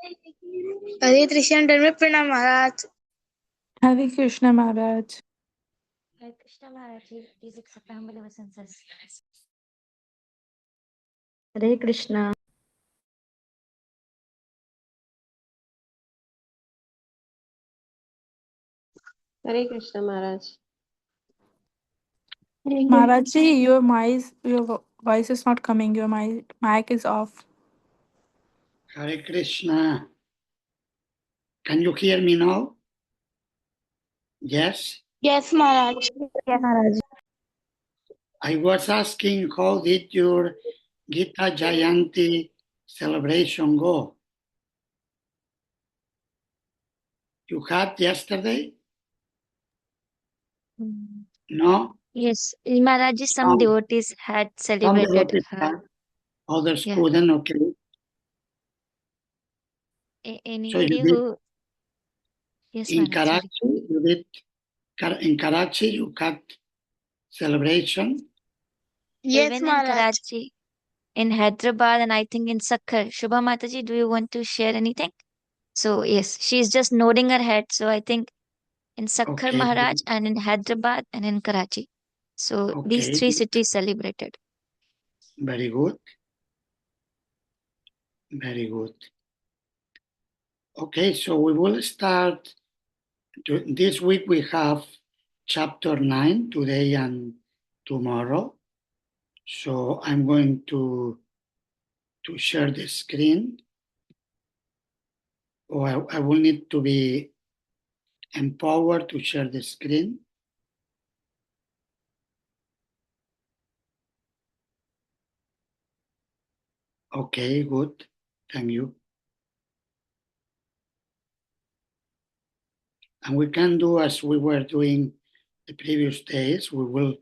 Hare Krishna Dharma Pranam Maharaj. Hare Krishna Maharaj. Hare Krishna Maharaj, please accept humble obeisances. Hare Krishna. Hare Krishna Maharaj. Maharaj ji, your voice is not coming. Your mic is off. Hare Krishna. Can you hear me now? Yes? Yes, Maharaj. Yes, Maharaj. I was asking, how did your Gita Jayanti celebration go? You had yesterday? No? Yes, Maharaj, some No. devotees had Some celebrated devotees her. had, others Yeah. couldn't, okay. So you Anybody did who... Yes, in Maharaj, sorry. Karachi, you did, in Karachi you had celebration? Yes, Even in Maharaj. Karachi, in Hyderabad, and I think in Sakkar. Shubha Mataji, do you want to share anything? So, yes, she's just nodding her head. So, I think in Sakkar Okay, Maharaj and in Hyderabad and in Karachi. So, these okay, three cities celebrated. very good. Very good. Okay, so we will start. This week we have chapter 9 today and tomorrow. So I'm going to share the screen. Or I will need to be empowered to share the screen. Okay, good. Thank you. And we can do as we were doing the previous days. We will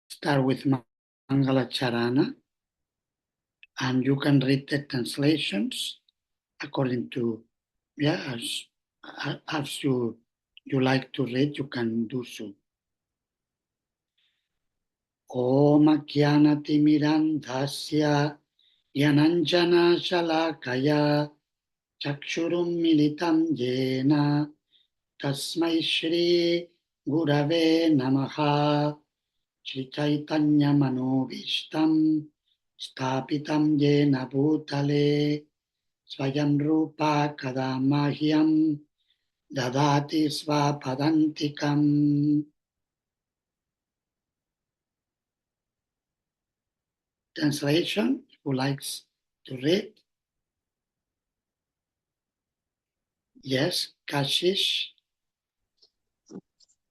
start with Mangala Charana, and you can read the translations according to, as you like to read, you can do so. Om Jnanatirmirandhasya Yananjana Shalakaya Chakshurum Militam Jena Tasmai Shri Gurave Namaha Shri Chaitanya Manobishtam Stapitam Jena Bhutale Swayam Rupa Kadamahyam Dadati Svapadantikam. Translation, who likes to read? Yes, Kashish.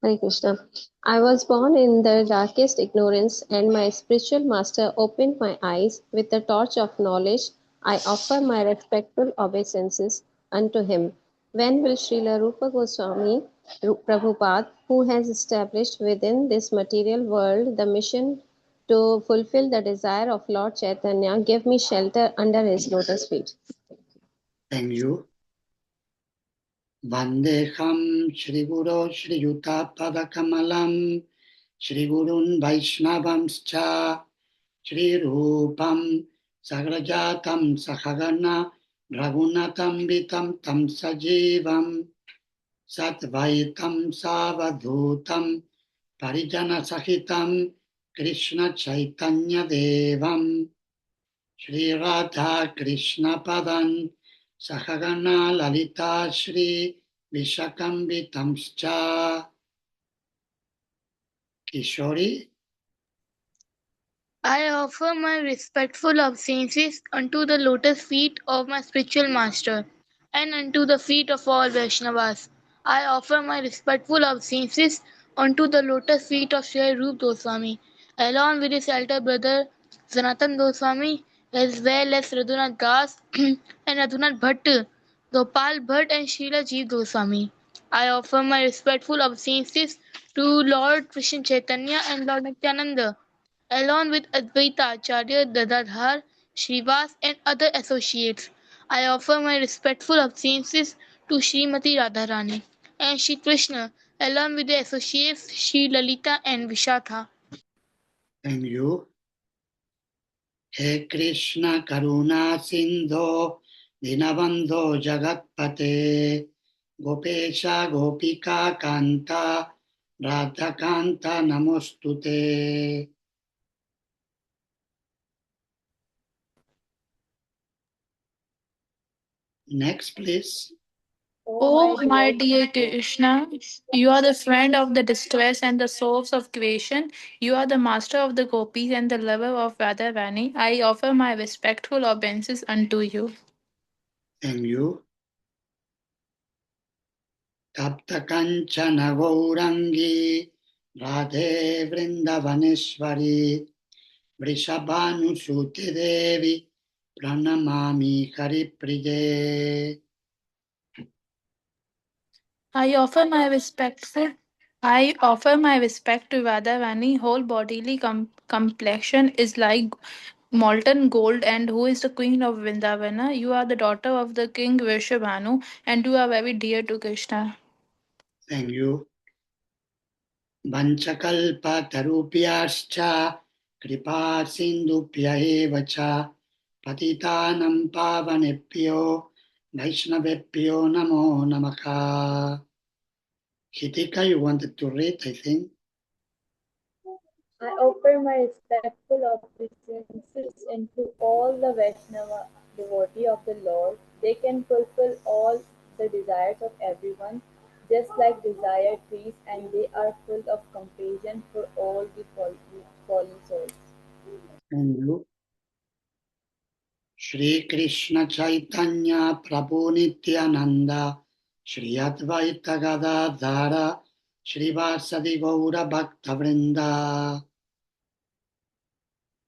Hare Krishna. I was born in the darkest ignorance, and my spiritual master opened my eyes with the torch of knowledge. I offer my respectful obeisances unto him. When will Srila Rupa Goswami Prabhupada, who has established within this material world the mission to fulfill the desire of Lord Chaitanya, give me shelter under his lotus feet? Thank you. Vandeham Shri Guru Shri Yuta Padakamalam Shri Gurun Vaishnavamscha Shri Rupam Sagrajatam Sahagana Raghunatam Vitam Tam Sajivam Satvaitam Savadhutam Parijana Sahitam Krishna Chaitanya Devam Shri Radha Krishna Padan Sahagana Lalita Shri Vishakambitamscha. Kishori. I offer my respectful obeisances unto the lotus feet of my spiritual master and unto the feet of all Vaishnavas. I offer my respectful obeisances unto the lotus feet of Sri Rup Goswami, along with his elder brother Sanatan Goswami, as well as Radhunath Das and Radhunath Bhatt, Gopal Bhatt and Srila Jeev Goswami. I offer my respectful obeisances to Lord Krishna Chaitanya and Lord Nityananda, along with Advaita Acharya Dadadhar, Srivas and other associates. I offer my respectful obeisances to Srimati Radharani and Shri Krishna, along with the associates Shri Lalita and Vishatha. Thank you. He Krishna Karuna Sindho Dinabandho Jagatpate, Gopesha Gopika Kanta, Radha Kanta Namostute. Next, please. Oh, my dear Krishna, you are the friend of the distressed and the source of creation. You are the master of the gopis and the lover of Radharani. I offer my respectful obeisances unto you. Thank you. Tapta Kanchana Gaurangi, Radhe Vrindavaneshwari, Vrishabhanusuti Devi, Pranamami Haripriye. I offer my respectful I offer my respect to Radharani. Whole bodily complexion is like molten gold, and who is the queen of Vrindavana. You are the daughter of the king Vrishabhanu, and you are very dear to Krishna. Thank you. Vanchakalpa tarupyascha, kripa sindupya eva cha, patitanam pavanepyo, vaishnavepyo namo namaka. Hitika, you wanted to read, I think. I offer my respectful obeisances unto all the Vaishnava devotee of the Lord. They can fulfill all the desires of everyone, just like desired trees, and they are full of compassion for all the fallen souls. Thank you. Shri Krishna Chaitanya Prabhu Nityananda, Shri Advaita Gadadhara, Shri Vasadi Gaura Bhakta Vrinda.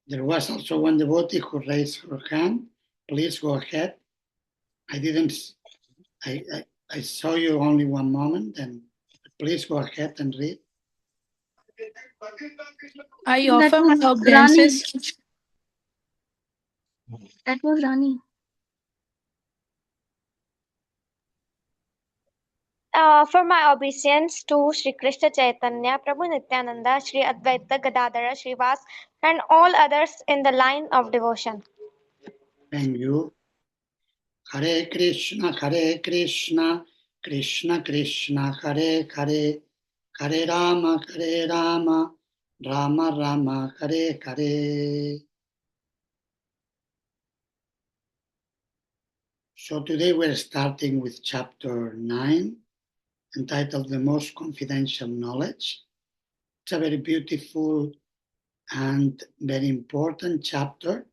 There was also one devotee who raised her hand. Please go ahead. I saw you only one moment, and please go ahead and read. I That offer my was Rani. obeisances. That was Rani. For my obeisance to Sri Krishna Chaitanya, Prabhu Nityananda, Sri Advaita Gadadhara, Srivas, and all others in the line of devotion. Thank you. Hare Krishna, Krishna Krishna, Hare Hare, Hare Rama, Rama Rama, Hare Hare. So today we're starting with chapter 9, entitled The Most Confidential Knowledge. It's a very beautiful and very important chapter.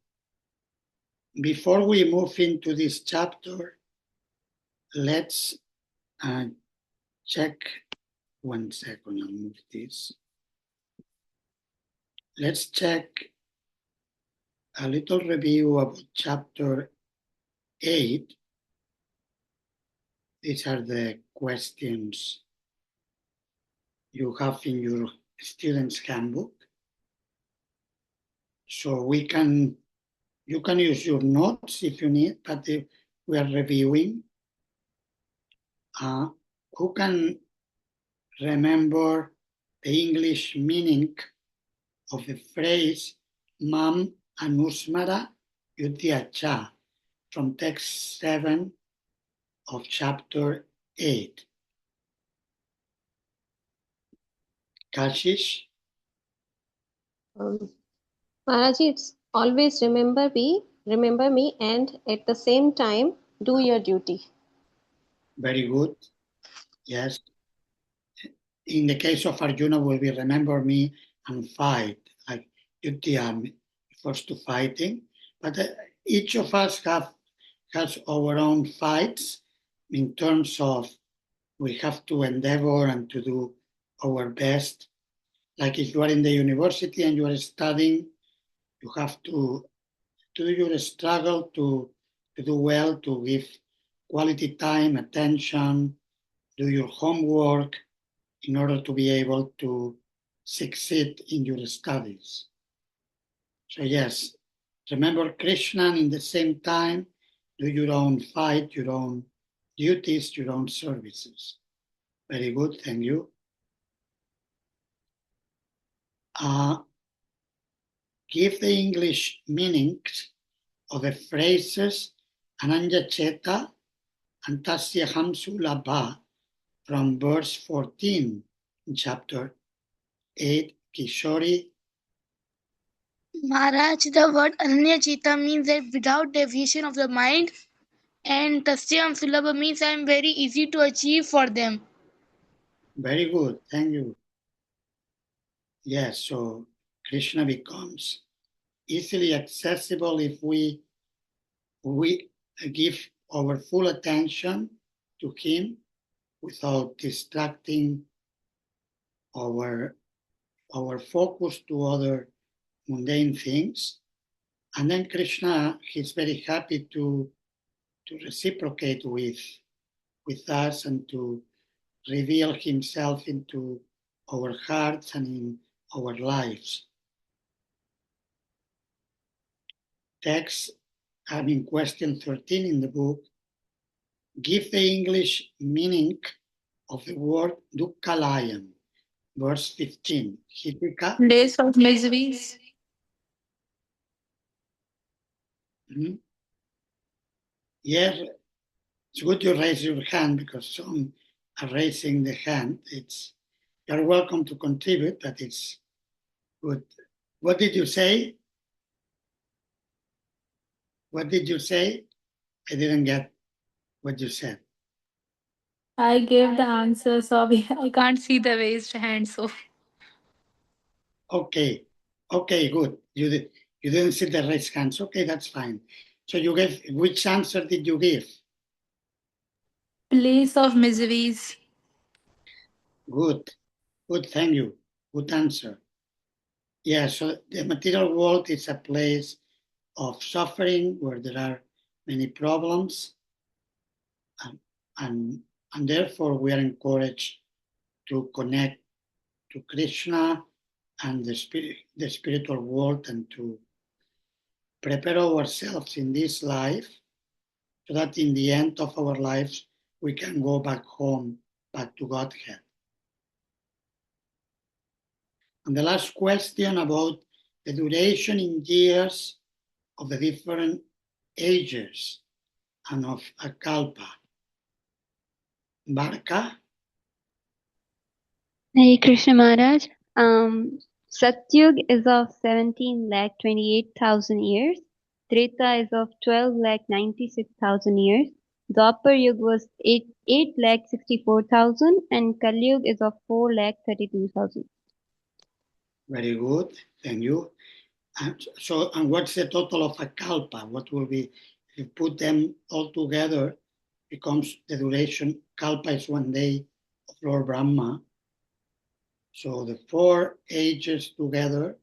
Before we move into this chapter, let's check. 1 second, I'll move this. Let's check a little review about chapter 8. These are the questions you have in your student's handbook. So you can use your notes if you need, but we are reviewing. Who can remember the English meaning of the phrase Mam Anusmara Yudhyacha from text 7 of chapter 8? Kashish? Maharaji, it's always remember me, and at the same time, do your duty. Very good. Yes. In the case of Arjuna, will be remember me and fight, like Yudhya refers to fighting. But each of us has our own fights in terms of we have to endeavor and to do our best. Like if you are in the university and you are studying, you have to do your struggle to do well, to give quality time, attention, do your homework in order to be able to succeed in your studies. So yes, remember Krishna and in the same time, do your own fight, your own duties, your own services. Very good, thank you. Give the English meanings of the phrases Ananya Cheta Antasya Hamsulabha from verse 14 in chapter 8 Kishori. Maharaj, the word Ananyachita means that without deviation of the mind, and Tasyam Sulabha means I am very easy to achieve for them. Very good, thank you. Yes, so Krishna becomes easily accessible if we give our full attention to him without distracting our focus to other mundane things. And then Krishna, he's very happy to reciprocate with us and to reveal himself into our hearts and in our lives. Text, question 13 in the book, give the English meaning of the word Dukkalayam, verse 15. Hipika? Days of miseries. Mhm. Yes, it's good you raise your hand because some are raising the hand. You're welcome to contribute, but it's good. What did you say? What did you say? I didn't get what you said. I gave the answer, so I can't see the raised hand. So Okay, good. You didn't see the raised hands. Okay, that's fine. So you gave, which answer did you give? place of miseries. Good, thank you. Good answer. Yeah, so the material world is a place of suffering where there are many problems, and, and, and therefore we are encouraged to connect to Krishna and the spiritual world, and to prepare ourselves in this life so that in the end of our lives we can go back home, back to Godhead. And the last question about the duration in years of the different ages and of a kalpa. Barka? Hare Krishna Maharaj. Satyug is of 17 lakh 28,000 years. Treta is of 12 lakh 96,000 years. Dwapar Yug was 8 lakh 64,000 and Kali Yug is of 4 lakh 32,000. Very good, thank you. And what's the total of a kalpa? What will be, if you put them all together, becomes the duration. Kalpa is 1 day of Lord Brahma. So the 4 ages together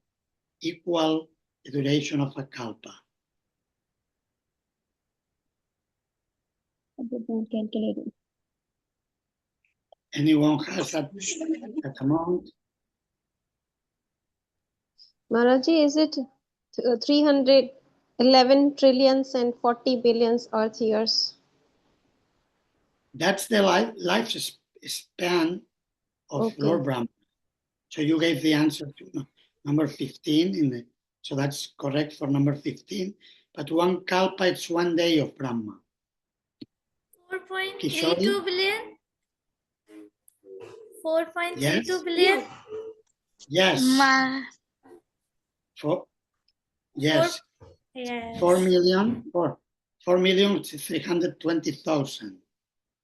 equal the duration of a kalpa. I did not calculate it. Anyone has that amount? Maharaji, is it 311 trillions and 40 billions Earth years? That's the lifespan of Okay. Lord Brahma. So you gave the answer to number 15 so that's correct for number 15. But 1 kalpa is 1 day of Brahma. 4.32 billion? 4.32 Yes. billion? Yes. Yes. Yes. 4,320,000.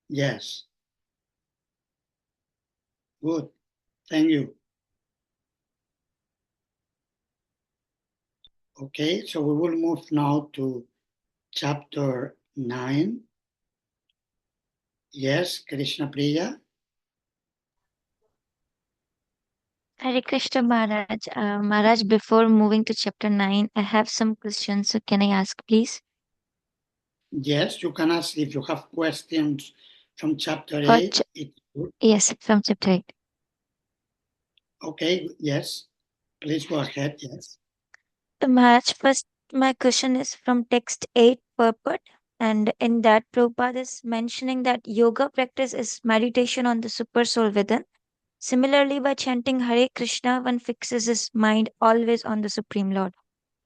Yes. Good. Thank you. Okay, so we will move now to chapter 9. Yes, Krishna Priya. Hare Krishna Maharaj. Maharaj, before moving to chapter 9, I have some questions. So can I ask, please? Yes, you can ask if you have questions from chapter For 8. Yes, from chapter 8. Okay, yes. Please go ahead, yes. Maharaj, first, my question is from text 8 purport. And in that, Prabhupada is mentioning that yoga practice is meditation on the super soul within. Similarly, by chanting Hare Krishna, one fixes his mind always on the Supreme Lord.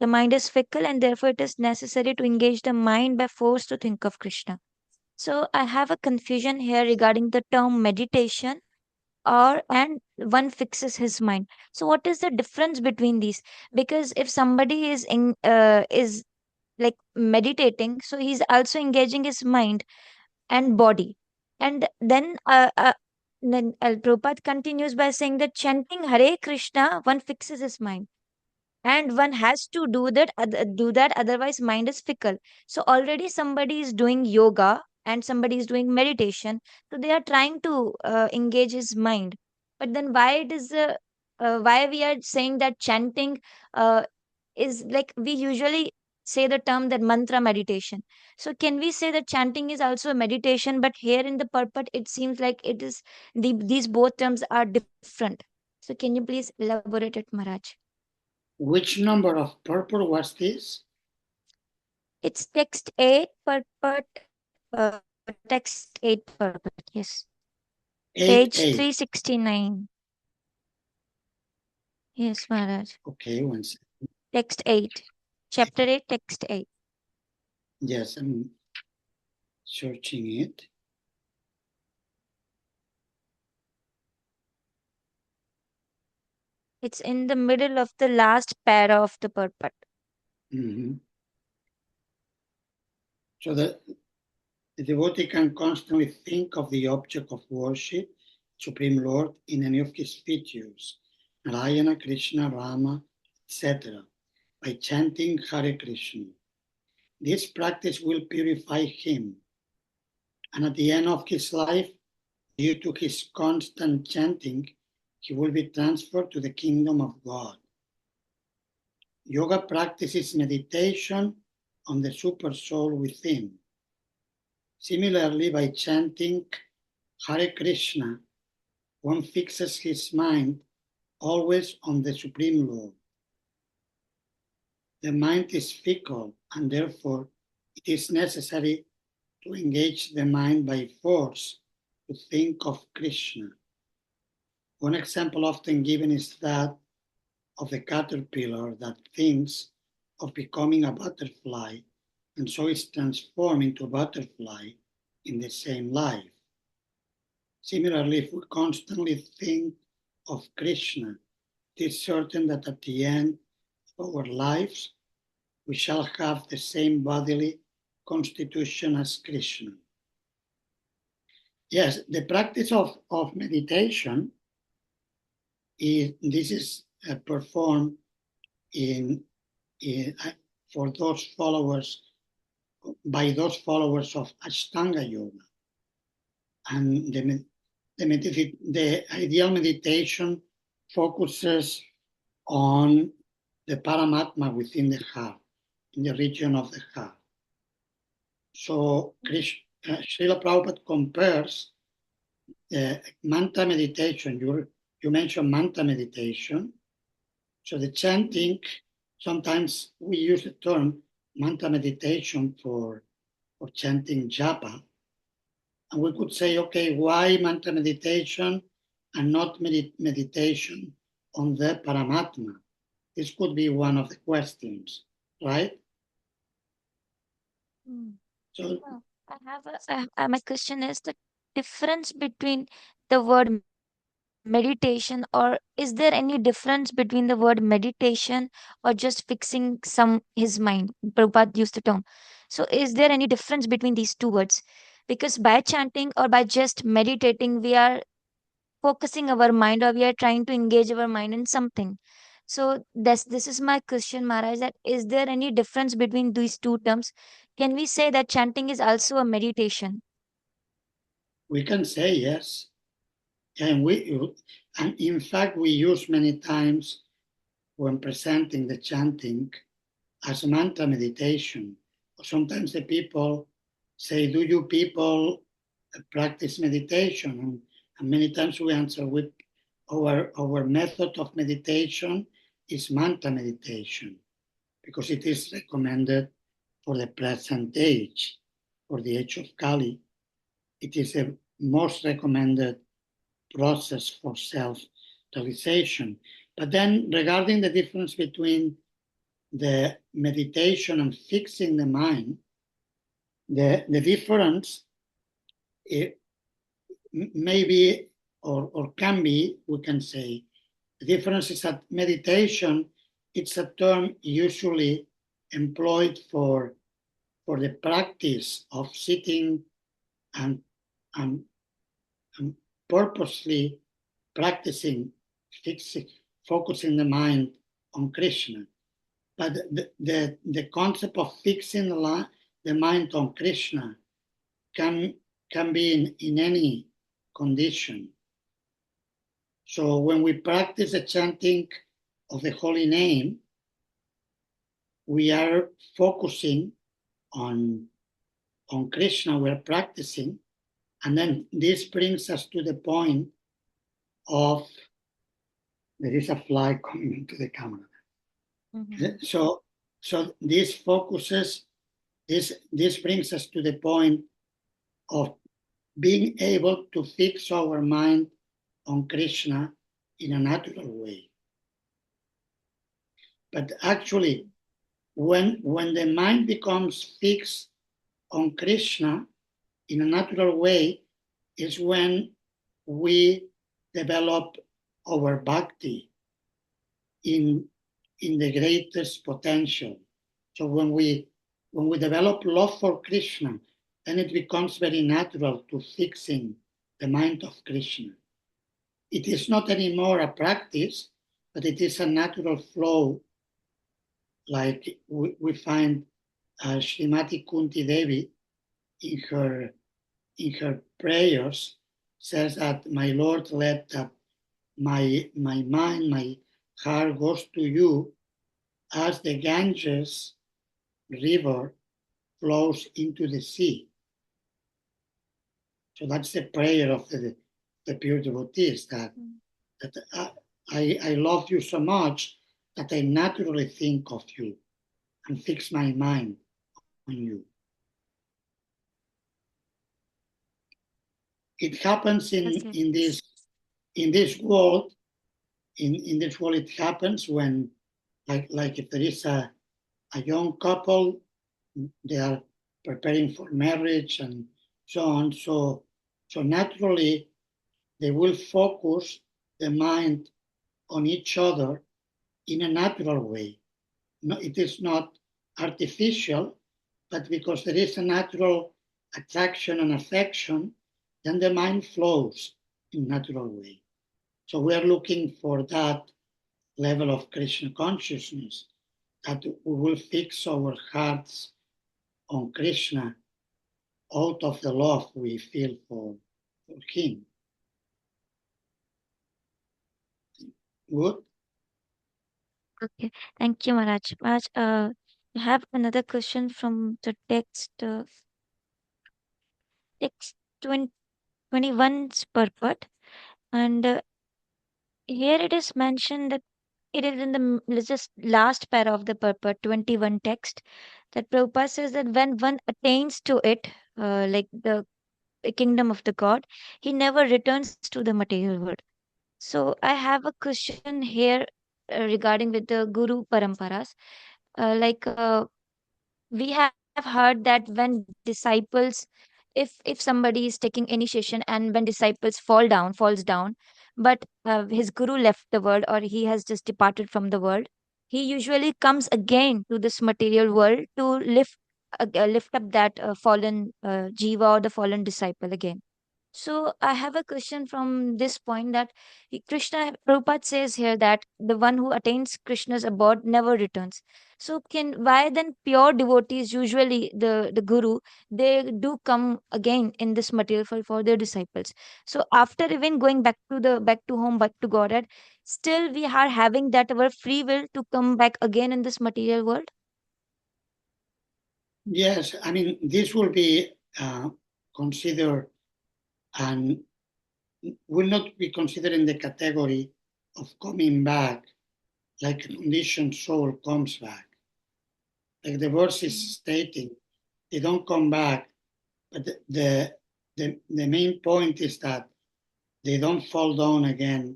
The mind is fickle, and therefore it is necessary to engage the mind by force to think of Krishna. So I have a confusion here regarding the term meditation or and one fixes his mind. So what is the difference between these? Because if somebody is like meditating, so he's also engaging his mind and body. And then Prabhupada continues by saying that chanting Hare Krishna, one fixes his mind, and one has to do that, otherwise mind is fickle. So already somebody is doing yoga and somebody is doing meditation, so they are trying to engage his mind. But then why we are saying that chanting uh, is like we usually say the term that mantra meditation. So can we say that chanting is also a meditation, but here in the purport it seems like it is these both terms are different. So can you please elaborate it, Maharaj? Which number of purport was this? It's text 8 purport, text 8 purport, yes. Page 8. 369. Yes, Maharaj. Okay, one second. Text 8. Chapter 8, text 8. Yes, I'm searching it. It's in the middle of the last para of the purport. Mm-hmm. So the devotee can constantly think of the object of worship, Supreme Lord, in any of his features, Narayana, Krishna, Rama, etc., by chanting Hare Krishna. This practice will purify him, and at the end of his life, due to his constant chanting, he will be transferred to the kingdom of God. Yoga practices meditation on the super soul within. Similarly, by chanting Hare Krishna, one fixes his mind always on the Supreme Lord. The mind is fickle, and therefore it is necessary to engage the mind by force to think of Krishna. One example often given is that of the caterpillar that thinks of becoming a butterfly and so is transformed into a butterfly in the same life. Similarly, if we constantly think of Krishna, it is certain that at the end of our lives, we shall have the same bodily constitution as Krishna. Yes, the practice of meditation is performed in for those followers by those followers of Ashtanga Yoga, and the ideal meditation focuses on the Paramatma within the heart, in the region of the heart. So Srila Prabhupada compares mantra meditation. You mentioned mantra meditation. So the chanting, sometimes we use the term mantra meditation for chanting japa. And we could say, okay, why mantra meditation and not meditation on the Paramatma? This could be one of the questions, right? So My question is the difference between the word meditation, or is there any difference between the word meditation or just fixing his mind? Prabhupada used the term. So is there any difference between these two words? Because by chanting or by just meditating, we are focusing our mind, or we are trying to engage our mind in something. So this is my question, Maharaj, that is there any difference between these two terms? Can we say that chanting is also a meditation? we can say yes. And in fact, we use many times when presenting the chanting as mantra meditation. Sometimes the people say, do you people practice meditation? And many times we answer with our method of meditation is mantra meditation, because it is recommended for the present age, for the age of Kali. It is the most recommended process for self-realization. But then regarding the difference between the meditation and fixing the mind, the difference maybe or can be, we can say, the difference is that meditation, it's a term usually employed for the practice of sitting and, and, and purposely practicing, fixing, focusing the mind on Krishna. But the concept of fixing the mind on Krishna can be in any condition. So when we practice the chanting of the holy name, we are focusing on Krishna, we're practicing, and then this brings us to the point of, there is a fly coming into the camera. Mm-hmm. So this focuses, this brings us to the point of being able to fix our mind on Krishna in a natural way. But actually, when the mind becomes fixed on Krishna in a natural way, is when we develop our bhakti in the greatest potential. So when we develop love for Krishna, then it becomes very natural to fixing the mind of Krishna. It is not anymore a practice, but it is a natural flow, like we find Srimati Kunti Devi in her prayers says that my Lord, let that my mind, my heart goes to you as the Ganges river flows into the sea. So that's the prayer of the pure devotees, that I love you so much that I naturally think of you and fix my mind on you. It happens in this world. In this world, it happens when, like if there is a young couple, they are preparing for marriage and so on. So naturally, they will focus the mind on each other in a natural way. No, it is not artificial, but because there is a natural attraction and affection, then the mind flows in a natural way. So we are looking for that level of Krishna consciousness, that we will fix our hearts on Krishna out of the love we feel for him. Good? Okay, thank you, Maharaj. Maharaj, I have another question from the text 21's purport, and here it is mentioned that it is in the just last para of the purport 21 text, that Prabhupada says that when one attains to it, like the kingdom of the God, he never returns to the material world. So I have a question here regarding with the Guru Paramparas. Like we have heard that when disciples, if somebody is taking initiation and when disciples falls down, but his guru left the world or he has just departed from the world, he usually comes again to this material world to lift up that fallen jiva or the fallen disciple again. So I have a question from this point, that Krishna, Prabhupada says here that the one who attains Krishna's abode never returns. So why then pure devotees, usually the guru, they do come again in this material for their disciples. So after even going back to home, back to Godhead, still we are having that our free will to come back again in this material world. Yes, I mean, this will be considered and will not be considered in the category of coming back, like a conditioned soul comes back. Like the verse is stating, they don't come back, but the main point is that they don't fall down again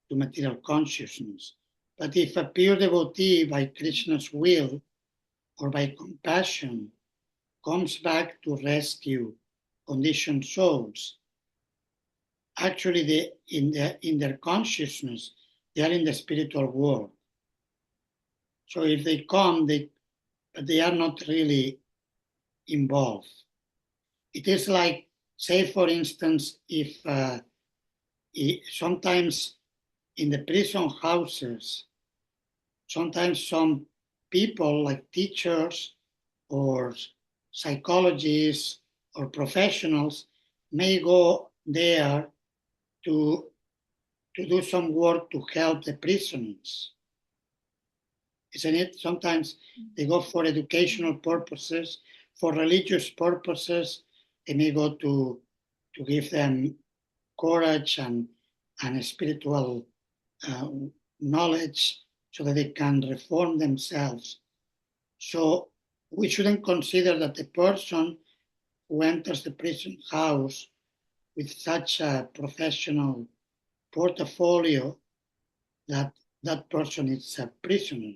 to material consciousness. But if a pure devotee, by Krishna's will or by compassion, comes back to rescue conditioned souls, actually in their consciousness, they are in the spiritual world. So if they come, but they are not really involved. It is like, say, for instance, if sometimes in the prison houses, sometimes some people like teachers or psychologists or professionals may go there to do some work to help the prisoners. Isn't it? Sometimes they go for educational purposes, for religious purposes. They may go to give them courage and spiritual knowledge so that they can reform themselves. So we shouldn't consider that the person who enters the prison house with such a professional portfolio that that person is a prisoner.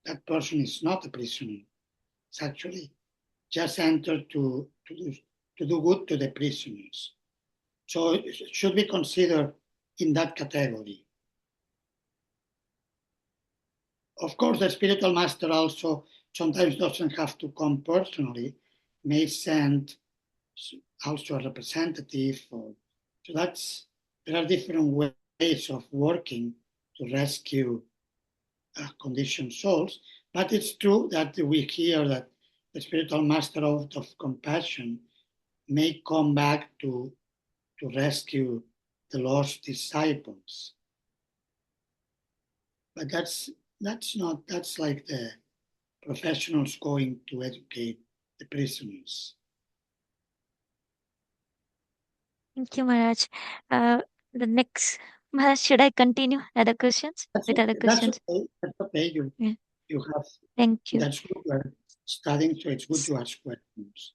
That person is not a prisoner. It's actually just entered to do good to the prisoners. So it should be considered in that category. Of course, the spiritual master also sometimes doesn't have to come personally, may send also a representative. So there are different ways of working to rescue conditioned souls. But it's true that we hear that the spiritual master, out of compassion, may come back to rescue the lost disciples. But that's like the professionals going to educate the prisoners. Thank you, Maharaj. The next, Maharaj, should I continue other questions? That's With okay. other questions? That's okay. Yeah. You have. Thank you. That's good. We're studying, so it's good to ask questions.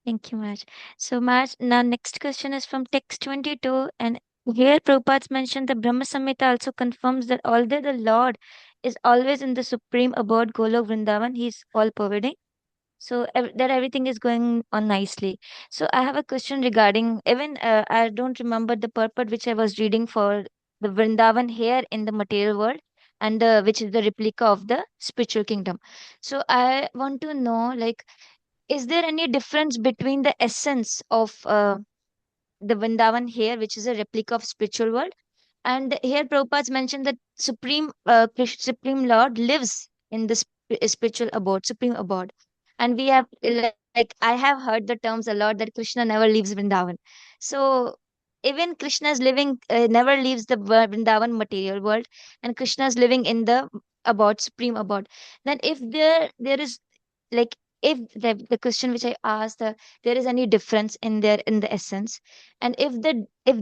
Thank you, Maharaj. So, Maharaj, now next question is from text 22. And here Prabhupada's mentioned the Brahma Samhita also confirms that although the Lord is always in the supreme abode Golok Vrindavan, he is all pervading. So that everything is going on nicely. So I have a question regarding, even I don't remember the purport which I was reading for the Vrindavan here in the material world, and which is the replica of the spiritual kingdom. So I want to know, like, is there any difference between the essence of the Vrindavan here, which is a replica of spiritual world, and here Prabhupada's mentioned that Supreme Lord lives in the spiritual abode, supreme abode. And we have, like, I have heard the terms a lot that Krishna never leaves Vrindavan. So even Krishna is living, never leaves the Vrindavan material world, and Krishna is living in the abode, supreme abode. Then if there is, like, if the question which I asked, there is any difference in there in the essence, and if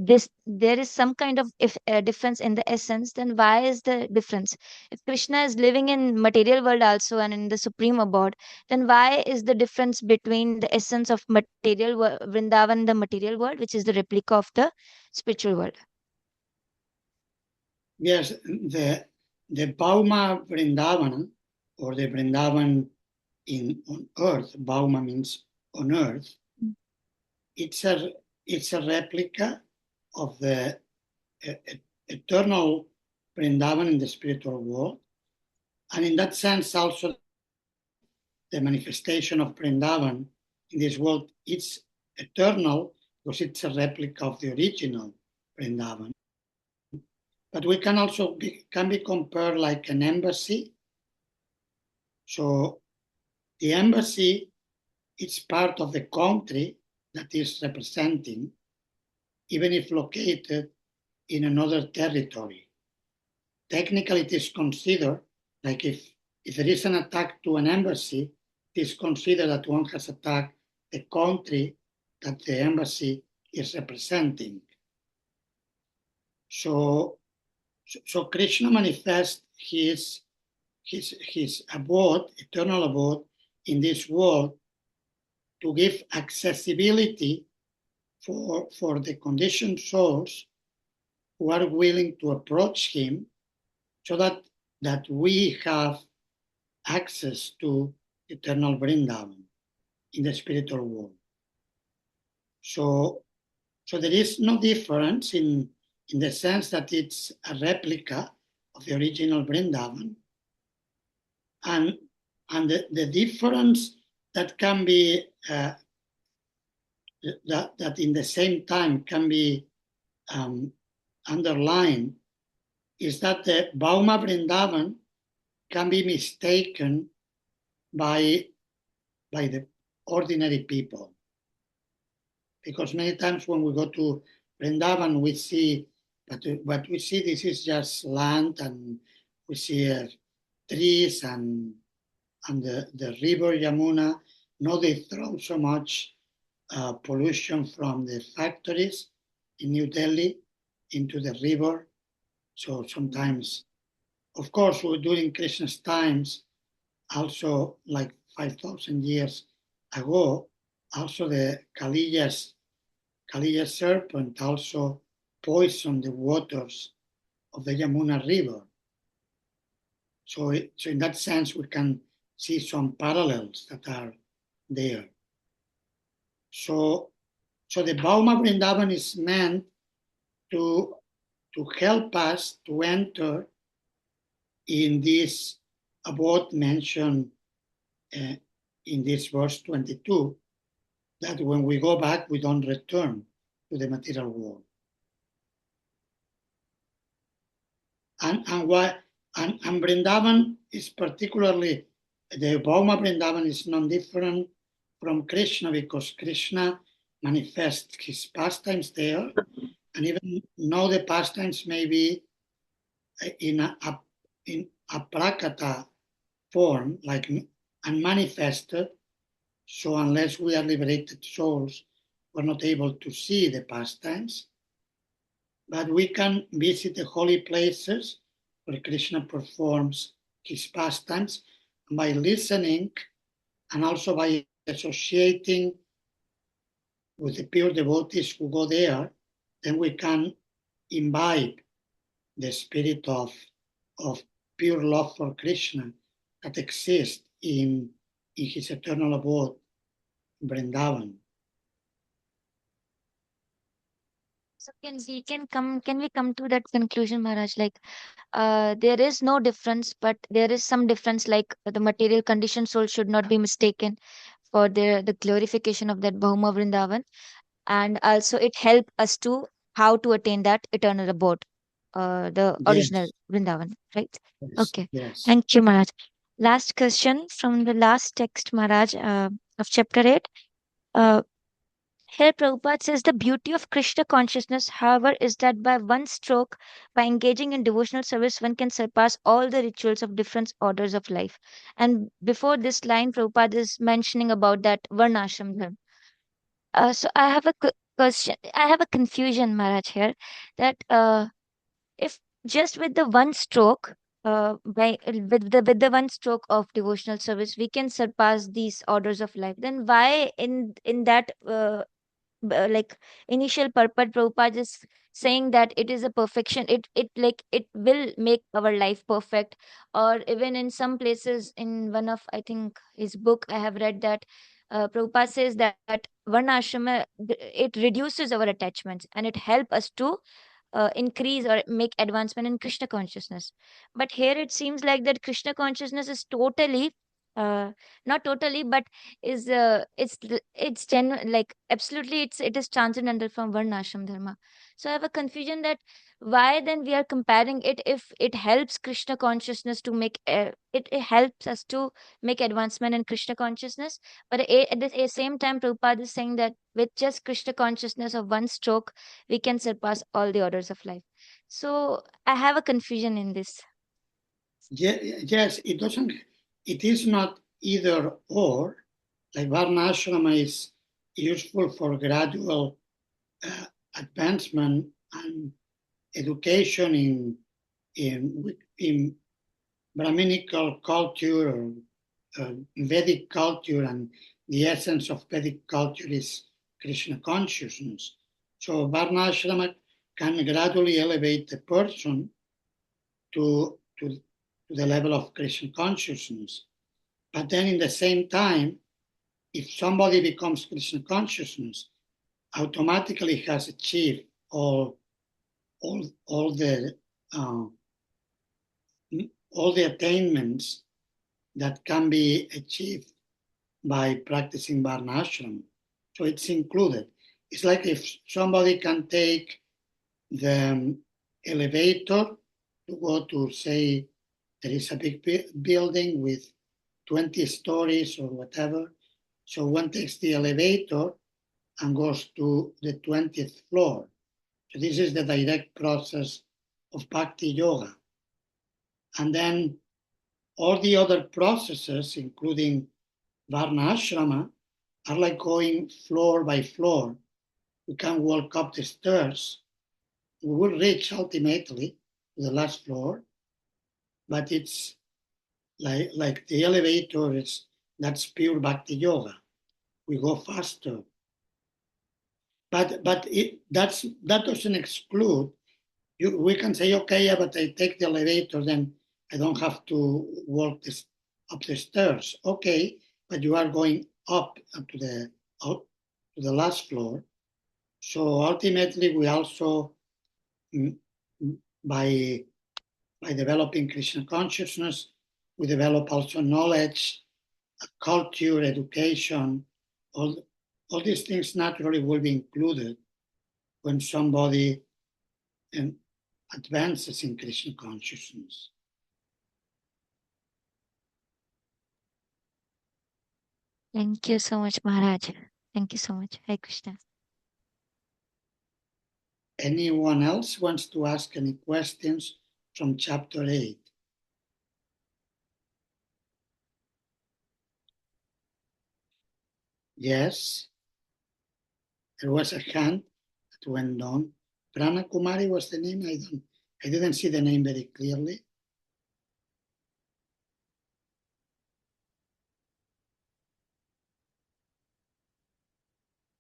this there is some kind of if difference in the essence, then why is the difference? If Krishna is living in material world also and in the supreme abode, then why is the difference between the essence of Vrindavan, the material world, which is the replica of the spiritual world? Yes, the Bauma Vrindavan, or the Vrindavan on earth, Bauma means on earth, it's a replica of the eternal Vrindavan in the spiritual world. And in that sense, also the manifestation of Vrindavan in this world, it's eternal because it's a replica of the original Vrindavan. But we can also be compared like an embassy. So the embassy, it's part of the country that is representing, even if located in another territory. Technically, it is considered like if there is an attack to an embassy, it is considered that one has attacked the country that the embassy is representing. So Krishna manifests his abode, eternal abode in this world to give accessibility for the conditioned souls who are willing to approach him so that we have access to eternal Vrindavan in the spiritual world. So there is no difference in the sense that it's a replica of the original Vrindavan. And the difference that can be, that in the same time can be underlined is that the Bhauma Vrindavan can be mistaken by the ordinary people. Because many times when we go to Vrindavan, we see, but we see this is just land, and we see trees and the river Yamuna. No, they throw so much pollution from the factories in New Delhi into the river. So sometimes, of course, during Krishna's times, also like 5,000 years ago, also the Kaliya serpent also poisoned the waters of the Yamuna River. So in that sense, we can see some parallels that are there. So the Bhauma Vrindavan is meant to help us to enter in this abode mentioned in this verse 22, that when we go back, we don't return to the material world. And Vrindavan is particularly, the Bhauma Vrindavan is non different from Krishna, because Krishna manifests his pastimes there, and even though the pastimes may be in a prakata form, like unmanifested, so unless we are liberated souls, we're not able to see the pastimes. But we can visit the holy places where Krishna performs his pastimes by listening and also by associating with the pure devotees who go there. Then we can imbibe the spirit of pure love for Krishna that exists in his eternal abode, Vrindavan. So can we come to that conclusion, Maharaj? Like, there is no difference, but there is some difference. Like the material conditioned soul should not be mistaken for the glorification of that Bhuma Vrindavan, and also it help us to how to attain that eternal abode, the original Yes, Vrindavan, right? yes, Okay, yes. thank you, Maharaj. Last question from the last text, Maharaj, of chapter 8. Uh, Here, Prabhupada says the beauty of Krishna consciousness, however, is that by one stroke, by engaging in devotional service, one can surpass all the rituals of different orders of life. And before this line, Prabhupada is mentioning about that Varnashram dharma. So I have a question. I have a confusion, Maharaj, here that if just with the one stroke, with the one stroke of devotional service, we can surpass these orders of life. Then why in that like initial purport Prabhupada is saying that it is a perfection, it like it will make our life perfect. Or even in some places, in one of I think his book I have read that Prabhupada says that varnashrama it reduces our attachments and it help us to increase or make advancement in Krishna consciousness. But here it seems like that Krishna consciousness is totally, uh, not totally, but is it's like absolutely it is transcendental from Varnashram dharma. So I have a confusion that why then we are comparing it if it helps Krishna consciousness to make it helps us to make advancement in Krishna consciousness. But at the same time, Prabhupada is saying that with just Krishna consciousness of one stroke, we can surpass all the orders of life. So I have a confusion in this. Yes, it is not either or. Like Varnashrama is useful for gradual advancement and education in Brahminical culture or Vedic culture, and the essence of Vedic culture is Krishna consciousness. So Varnashrama can gradually elevate the person to the level of Krishna consciousness. But then in the same time, if somebody becomes Krishna consciousness, automatically has achieved all the uh, all the attainments that can be achieved by practicing Varnashram. So it's included. It's like if somebody can take the elevator to go to, say, there is a big building with 20 stories or whatever. So one takes the elevator and goes to the 20th floor. So this is the direct process of Bhakti Yoga. And then all the other processes, including Varna Ashrama, are like going floor by floor. We can walk up the stairs. We will reach ultimately the last floor, but it's like the elevator is that's pure Bhakti Yoga. We go faster. But that doesn't exclude we can say, okay, yeah, but I take the elevator, then I don't have to walk up the stairs. Okay, but you are going up to the last floor. So ultimately, we also, mm, by developing Krishna consciousness, we develop also knowledge, culture, education. All these things naturally will be included when somebody advances in Krishna consciousness. Thank you so much, Maharaj. Thank you so much. Hare Krishna. Anyone else wants to ask any questions from chapter 8? Yes, there was a hand that went down. Prana Kumari was the name. I didn't see the name very clearly.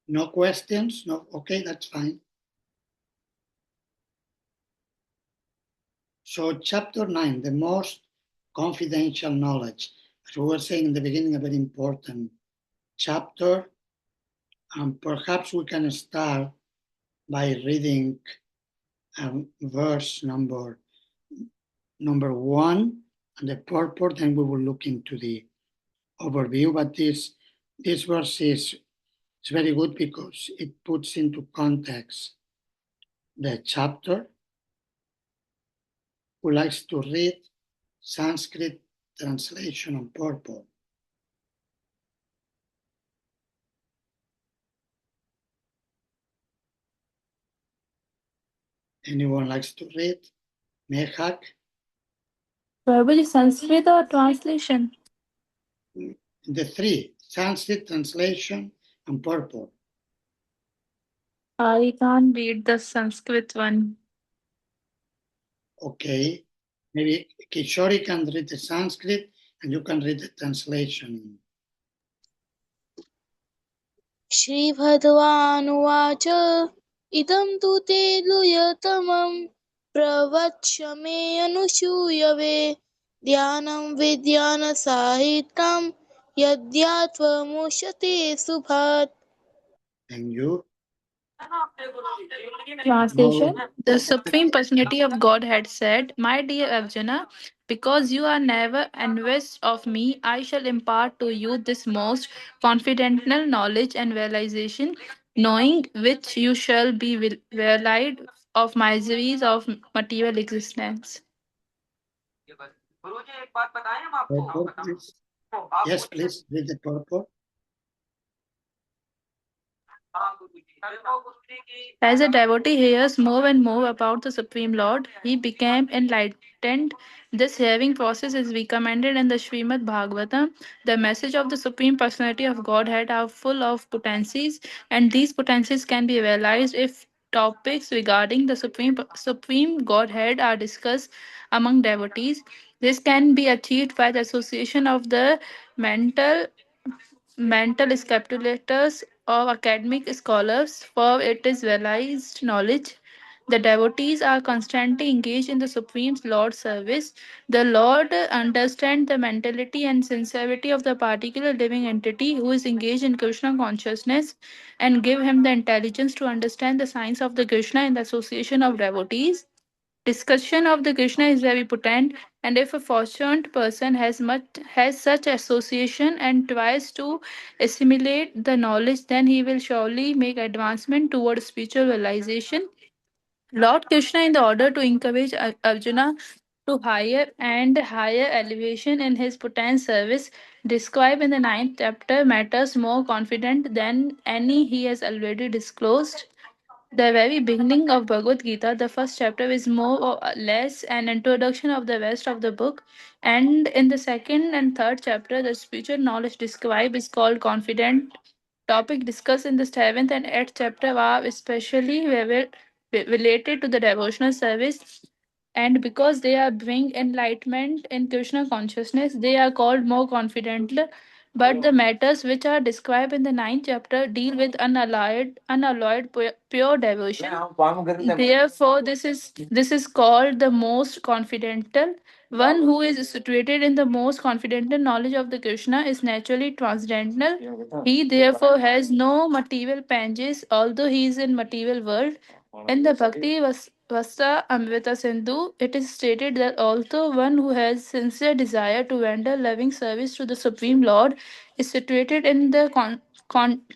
No questions? No, okay, that's fine. So chapter 9, the most confidential knowledge. As we were saying in the beginning, a very important chapter. And perhaps we can start by reading verse number 1 and the purport, then we will look into the overview. But this verse is very good because it puts into context the chapter. Who likes to read Sanskrit translation on purport? Anyone likes to read? Mehak? Verbally Sanskrit or translation? The three, Sanskrit translation and purport. I can't read the Sanskrit one. Okay, maybe Kishori can read the Sanskrit and you can read the translation. श्रीभगवानुवाच इदं तु ते लुयतमं प्रवक्ष्य मे अनुसूयवे ध्यानं विज्ञानसाहित्यं यद्यात्वमुच्यते सुभात्. And you? Translation. No. The Supreme Personality of Godhead said, My dear Arjuna, because you are never envious of me, I shall impart to you this most confidential knowledge and realization, knowing which you shall be relied of miseries of material existence. Purport, please. Yes, please read the purport. As a devotee hears more and more about the Supreme Lord, he became enlightened. This hearing process is recommended in the Srimad Bhagavatam. The message of the Supreme Personality of Godhead are full of potencies, and these potencies can be realized if topics regarding the Supreme Godhead are discussed among devotees. This can be achieved by the association of the mental speculators or academic scholars, for it is realized knowledge The devotees are constantly engaged in the Supreme Lord's service. The Lord understands the mentality and sincerity of the particular living entity who is engaged in Krishna consciousness and give him the intelligence to understand the science of the Krishna in the association of devotees. Discussion of the Krishna is very potent, and if a fortunate person has such association and tries to assimilate the knowledge, then he will surely make advancement towards spiritual realization. Lord Krishna, in the order to encourage Arjuna to higher and higher elevation in his potent service, describe in the ninth chapter matters more confident than any he has already disclosed. The very beginning of Bhagavad Gita, the first chapter, is more or less an introduction of the rest of the book, and in the second and third chapter, the spiritual knowledge described is called confident. Topic discussed in the seventh and eighth chapter are especially related to the devotional service, and because they are bring enlightenment in Krishna consciousness, they are called more confident. But the matters which are described in the ninth chapter deal with unalloyed pure devotion. Therefore, this is called the most confidential. One who is situated in the most confidential knowledge of the Krishna is naturally transcendental. He therefore has no material panges, although he is in material world. In the Vasta Amrita Sindhu, it is stated that although one who has sincere desire to render loving service to the Supreme Lord is situated in the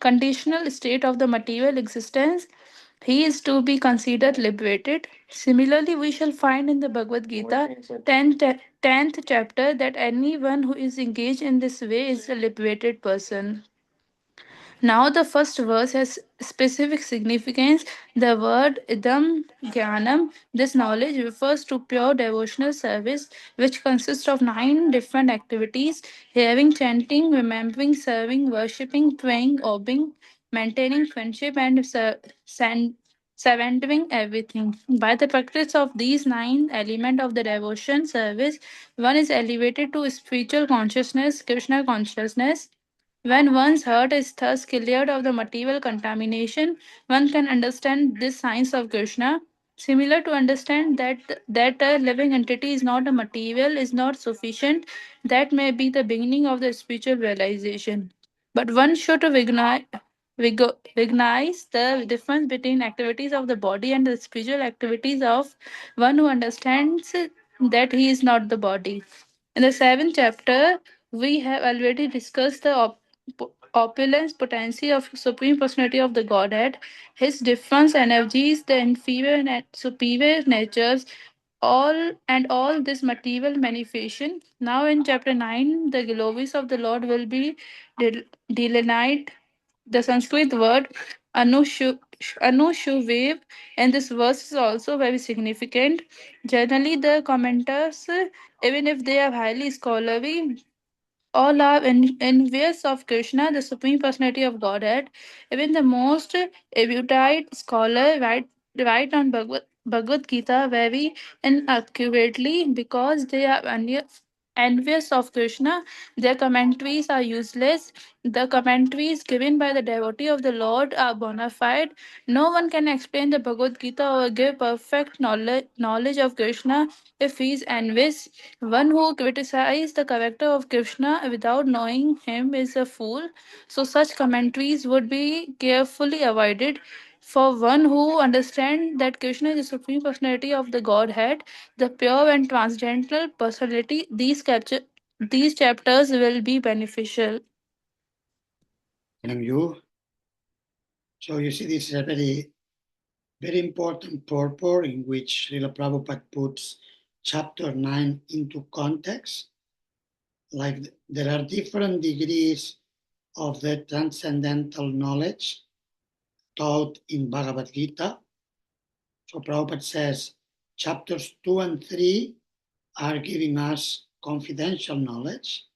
conditional state of the material existence, he is to be considered liberated. Similarly, we shall find in the Bhagavad Gita 10th chapter that anyone who is engaged in this way is a liberated person. Now, the first verse has specific significance. The word idam jnanam, this knowledge, refers to pure devotional service, which consists of 9 different activities: hearing, chanting, remembering, serving, worshipping, praying, obeying, maintaining friendship, and surrendering everything. By the practice of these 9 elements of the devotion service, one is elevated to spiritual consciousness, Krishna consciousness. When one's heart is thus cleared of the material contamination, one can understand this science of Krishna. Similar to understand that a living entity is not a material is not sufficient. That may be the beginning of the spiritual realization. But one should recognize the difference between activities of the body and the spiritual activities of one who understands that he is not the body. In the seventh chapter, we have already discussed the opulence potency of Supreme Personality of the Godhead, his different energies, the inferior and superior natures, all this material manifestation. Now in chapter 9, the glories of the Lord will be delineated. The Sanskrit word Anushuvev in this verse is also very significant. Generally, the commenters, even if they are highly scholarly, all are envious of Krishna, the Supreme Personality of Godhead. Even the most erudite scholar write on Bhagavad Gita very inaccurately because they are envious of Krishna. Their commentaries are useless. The commentaries given by the devotee of the Lord are bona fide. No one can explain the Bhagavad Gita or give perfect knowledge of Krishna if he is envious. One who criticizes the character of Krishna without knowing him is a fool. So, such commentaries would be carefully avoided. For one who understands that Krishna is the supreme personality of the Godhead, the pure and transcendental personality, these chapters will be beneficial. Thank you. So you see, this is a very important purport in which Srila Prabhupada puts chapter 9 into context. Like there are different degrees of the transcendental knowledge taught in Bhagavad Gita. So Prabhupada says chapters 2 and 3 are giving us confidential knowledge.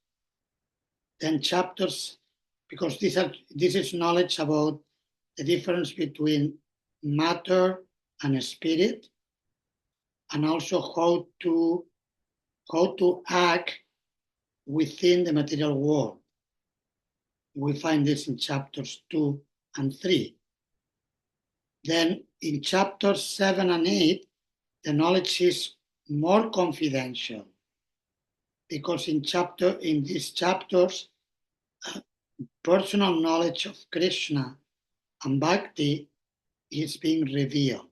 Then chapters, because this is knowledge about the difference between matter and spirit, and also how to act within the material world. We find this in chapters 2 and 3. Then in chapters 7 and 8, the knowledge is more confidential, because in these chapters, personal knowledge of Krishna and Bhakti is being revealed.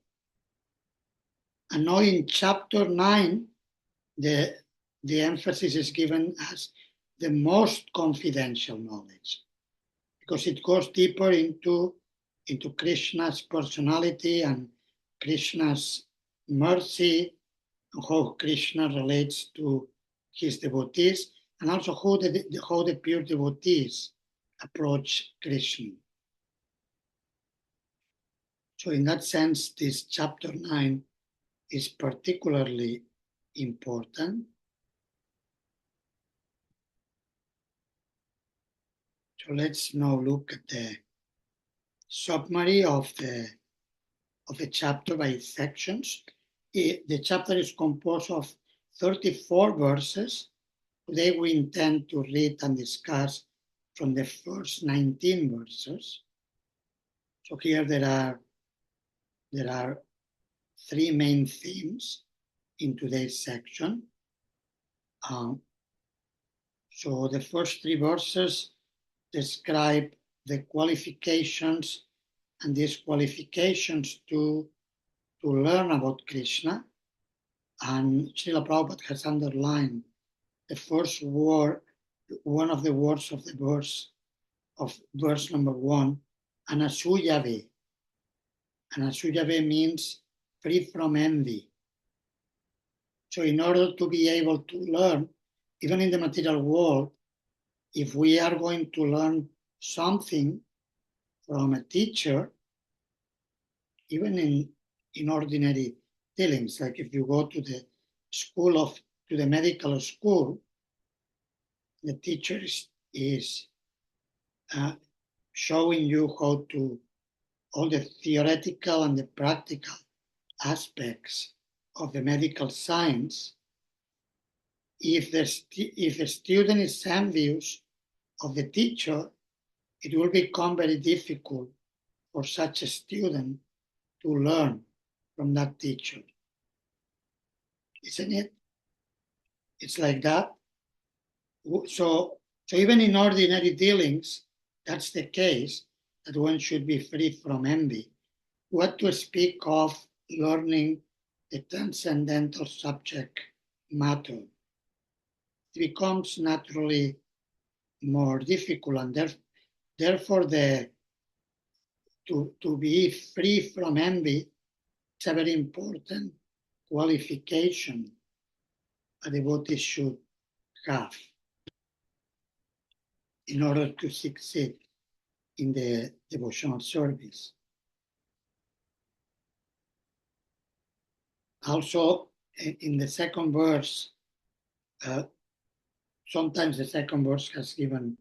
And now in chapter 9, the emphasis is given as the most confidential knowledge, because it goes deeper into Krishna's personality and Krishna's mercy, and how Krishna relates to his devotees, and also how the pure devotees approach Krishna. So in that sense, this chapter 9 is particularly important. So let's now look at the summary of the chapter by sections. The chapter is composed of 34 verses. Today we intend to read and discuss from the first 19 verses. So here there are three main themes in today's section. So the first three verses describe the qualifications and disqualifications to learn about Krishna. And Srila Prabhupada has underlined the first word, one of the words of the verse number 1, anasuyave. Anasuyave means free from envy. So in order to be able to learn, even in the material world, if we are going to learn something from a teacher, even in ordinary dealings, like if you go to the medical school, the teacher is showing you how to all the theoretical and the practical aspects of the medical science. If a student is envious of the teacher, it will become very difficult for such a student to learn from that teacher. Isn't it? It's like that. So even in ordinary dealings, that's the case, that one should be free from envy. What to speak of learning the transcendental subject matter? It becomes naturally more difficult, and therefore to be free from envy is a very important qualification a devotee should have in order to succeed in the devotional service. Also, in the second verse, sometimes the second verse has given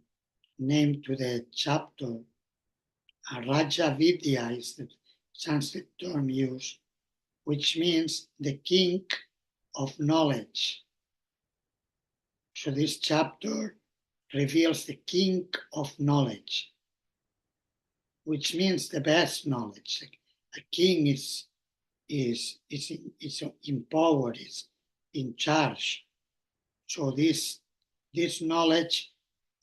name to the chapter. Raja Vidya is the Sanskrit term used, which means the king of knowledge. So this chapter reveals the king of knowledge, which means the best knowledge. A king is empowered, is in charge. So this knowledge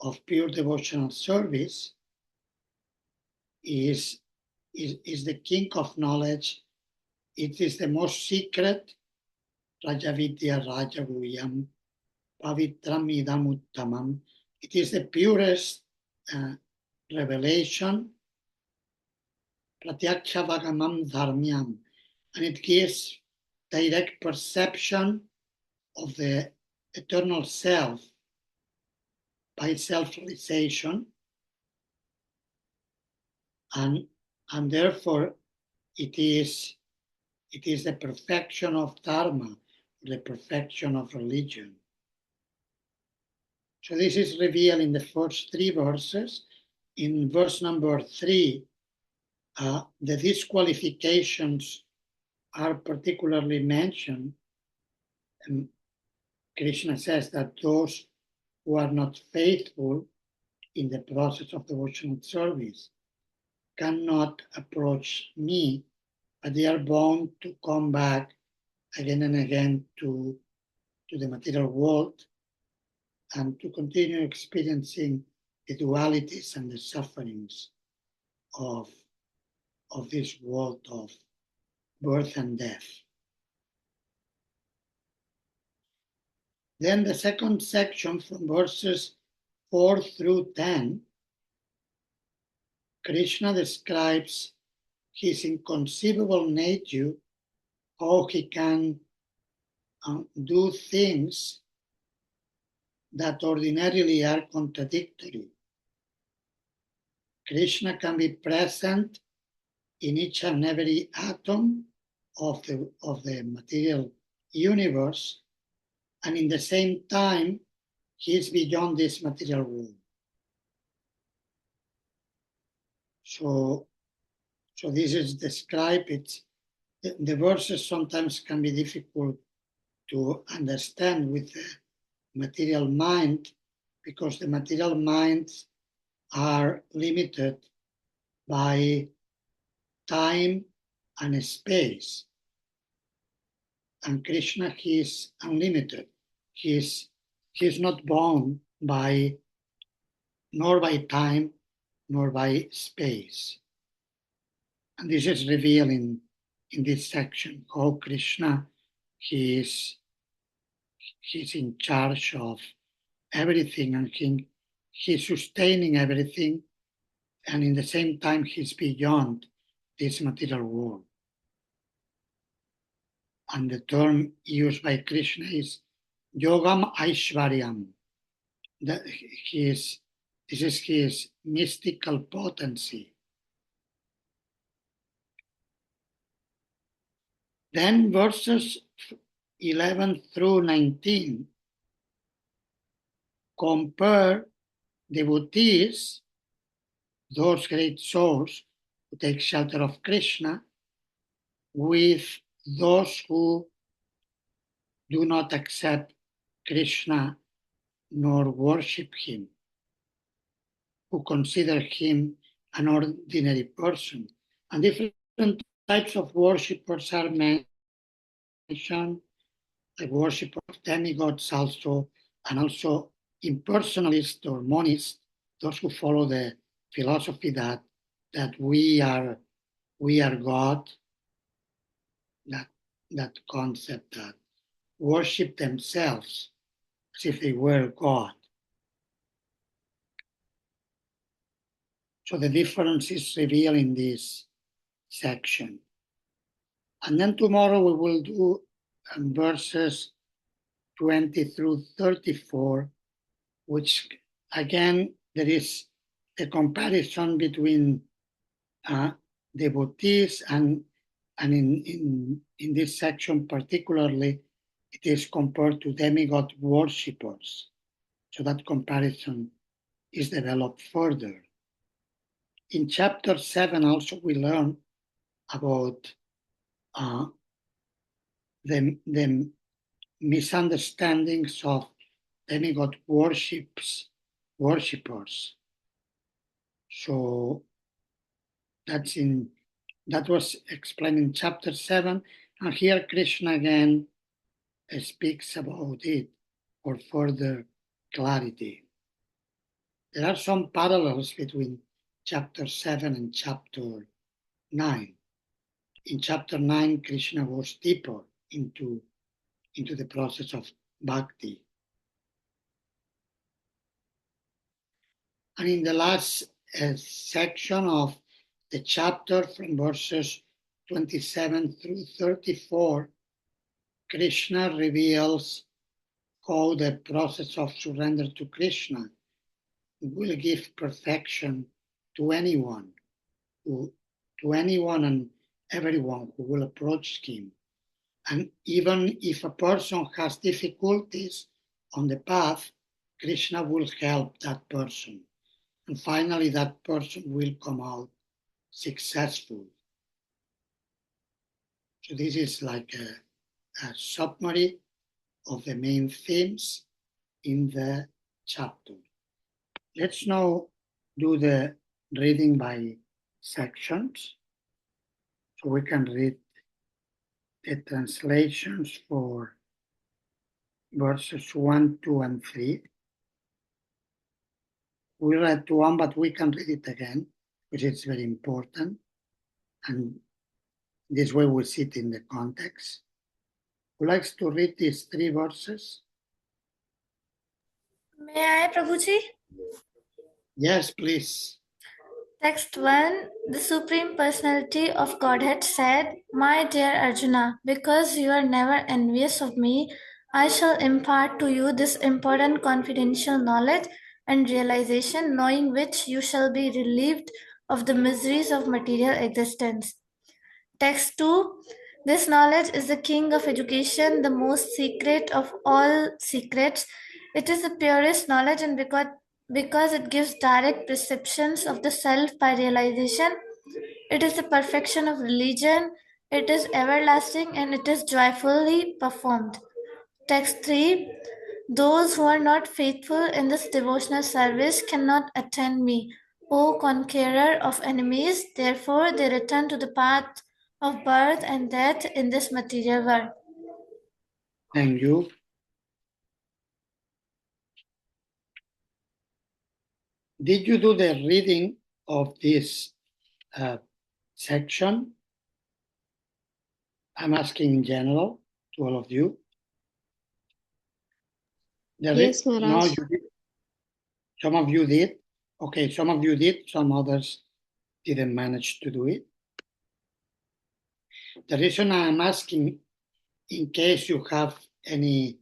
of pure devotional service is the king of knowledge. It is the most secret. Rajavidya Rajaguhyam Pavitram Idam Uttamam. It is the purest revelation. Pratyaksha Dharmyam. And it gives direct perception of the eternal self by self-realization, and therefore it is the perfection of dharma, the perfection of religion. So this is revealed in the first three verses. In verse number 3, the disqualifications are particularly mentioned. And Krishna says that those who are not faithful in the process of devotional service cannot approach me but they are bound to come back again and again to the material world and to continue experiencing the dualities and the sufferings of this world of birth and death. Then the second section from verses 4 through 10, Krishna describes his inconceivable nature, how he can do things that ordinarily are contradictory. Krishna can be present in each and every atom of the material universe, and in the same time, he is beyond this material world. So this is described. The verses sometimes can be difficult to understand with the material mind, because the material minds are limited by time and space. And Krishna, he is unlimited. He is not bound nor by time nor by space. And this is revealed in this section, how Krishna, he's in charge of everything, and he's sustaining everything, and in the same time he's beyond this material world. And the term used by Krishna is Yogam Aishvaryam. This is his mystical potency. Then verses 11 through 19 compare devotees, those great souls who take shelter of Krishna, with those who do not accept Krishna nor worship him, who consider him an ordinary person. And different types of worshippers are mentioned, like worship of demigods also, and also impersonalists or monists, those who follow the philosophy that we are God, that concept that worship themselves as if they were God. So the difference is revealed in this section. And then tomorrow we will do verses 20 through 34, which again, there is a comparison between devotees, and in this section particularly, it is compared to demigod worshippers. So that comparison is developed further. In chapter 7 also we learn about the misunderstandings of demigod worshippers. So that was explained in chapter 7, and here Krishna again speaks about it for further clarity. There are some parallels between chapter 7 and chapter 9. In chapter 9, Krishna goes deeper into the process of bhakti. And in the last section of the chapter, from verses 27 through 34, Krishna reveals how the process of surrender to Krishna will give perfection to anyone and everyone who will approach him. And even if a person has difficulties on the path, Krishna will help that person. And finally, that person will come out successful. So this is like a summary of the main themes in the chapter. Let's now do the reading by sections. So we can read the translations for verses 1, 2, and 3. We read 1, but we can read it again, which is very important. And this way we see it in the context. Who likes to read these 3 verses? May I, Prabhuji? Yes, please. Text 1. The Supreme Personality of Godhead said, My dear Arjuna, because you are never envious of me, I shall impart to you this important confidential knowledge and realization, knowing which you shall be relieved of the miseries of material existence. Text 2. This knowledge is the king of education, the most secret of all secrets. It is the purest knowledge, and because it gives direct perceptions of the self by realization, it is the perfection of religion, it is everlasting, and it is joyfully performed. Text 3. Those who are not faithful in this devotional service cannot attend me. O conqueror of enemies, therefore they return to the path of birth and death in this material world. Thank you. Did you do the reading of this section? I'm asking in general to all of you. Yes, No, Maharaj. you did. Some of you did. Okay, some of you did, some others didn't manage to do it. The reason I'm asking, in case you have any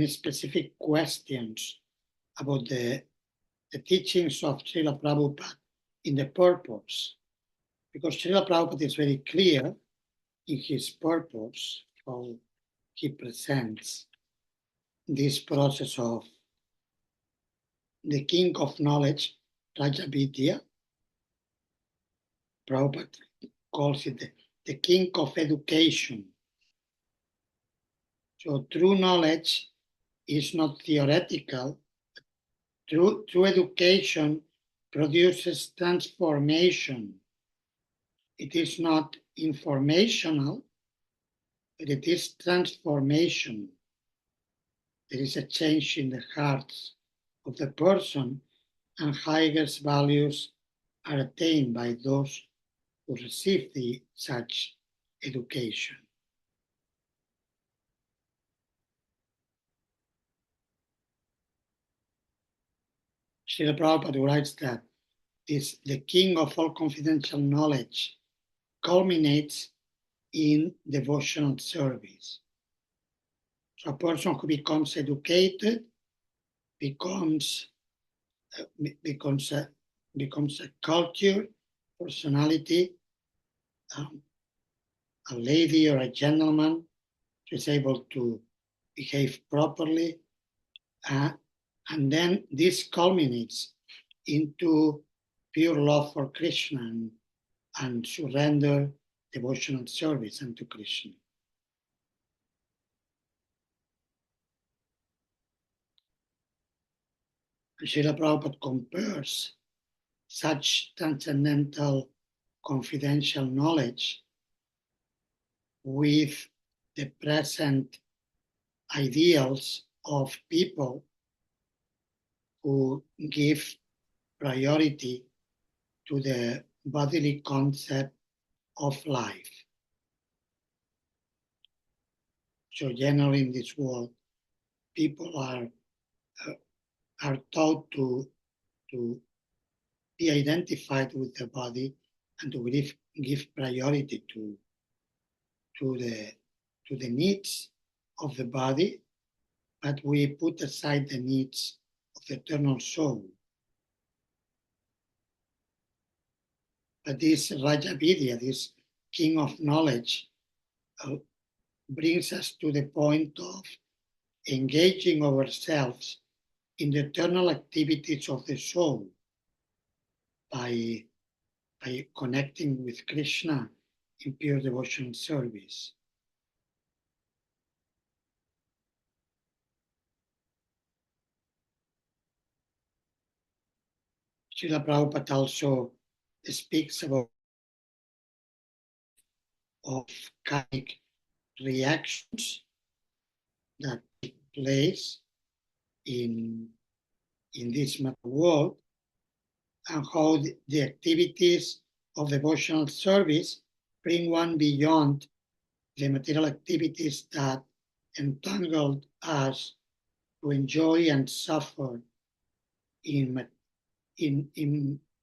specific questions about the teachings of Srila Prabhupada in the purpose, because Srila Prabhupada is very clear in his purpose, how he presents this process of the king of knowledge, Rajavidya. Prabhupada calls it the king of education. So true knowledge is not theoretical. True education produces transformation. It is not informational, but it is transformation. There is a change in the hearts of the person, and highest values are attained by those who receive such education. Srila Prabhupada writes that the king of all confidential knowledge culminates in devotional service. So a person who becomes educated becomes a cultured personality, a lady or a gentleman who is able to behave properly, and then this culminates into pure love for Krishna and surrender devotional service unto Krishna. Srila Prabhupada compares such transcendental confidential knowledge with the present ideals of people who give priority to the bodily concept of life. So generally in this world, people are taught to be identified with the body and to give priority to the needs of the body, but we put aside the needs of the eternal soul. But this Rajavidya, this king of knowledge, brings us to the point of engaging ourselves in the eternal activities of the soul by connecting with Krishna in pure devotional service. Srila Prabhupada also speaks about of karmic reactions that take place in this material world, and how the activities of devotional service bring one beyond the material activities that entangled us to enjoy and suffer in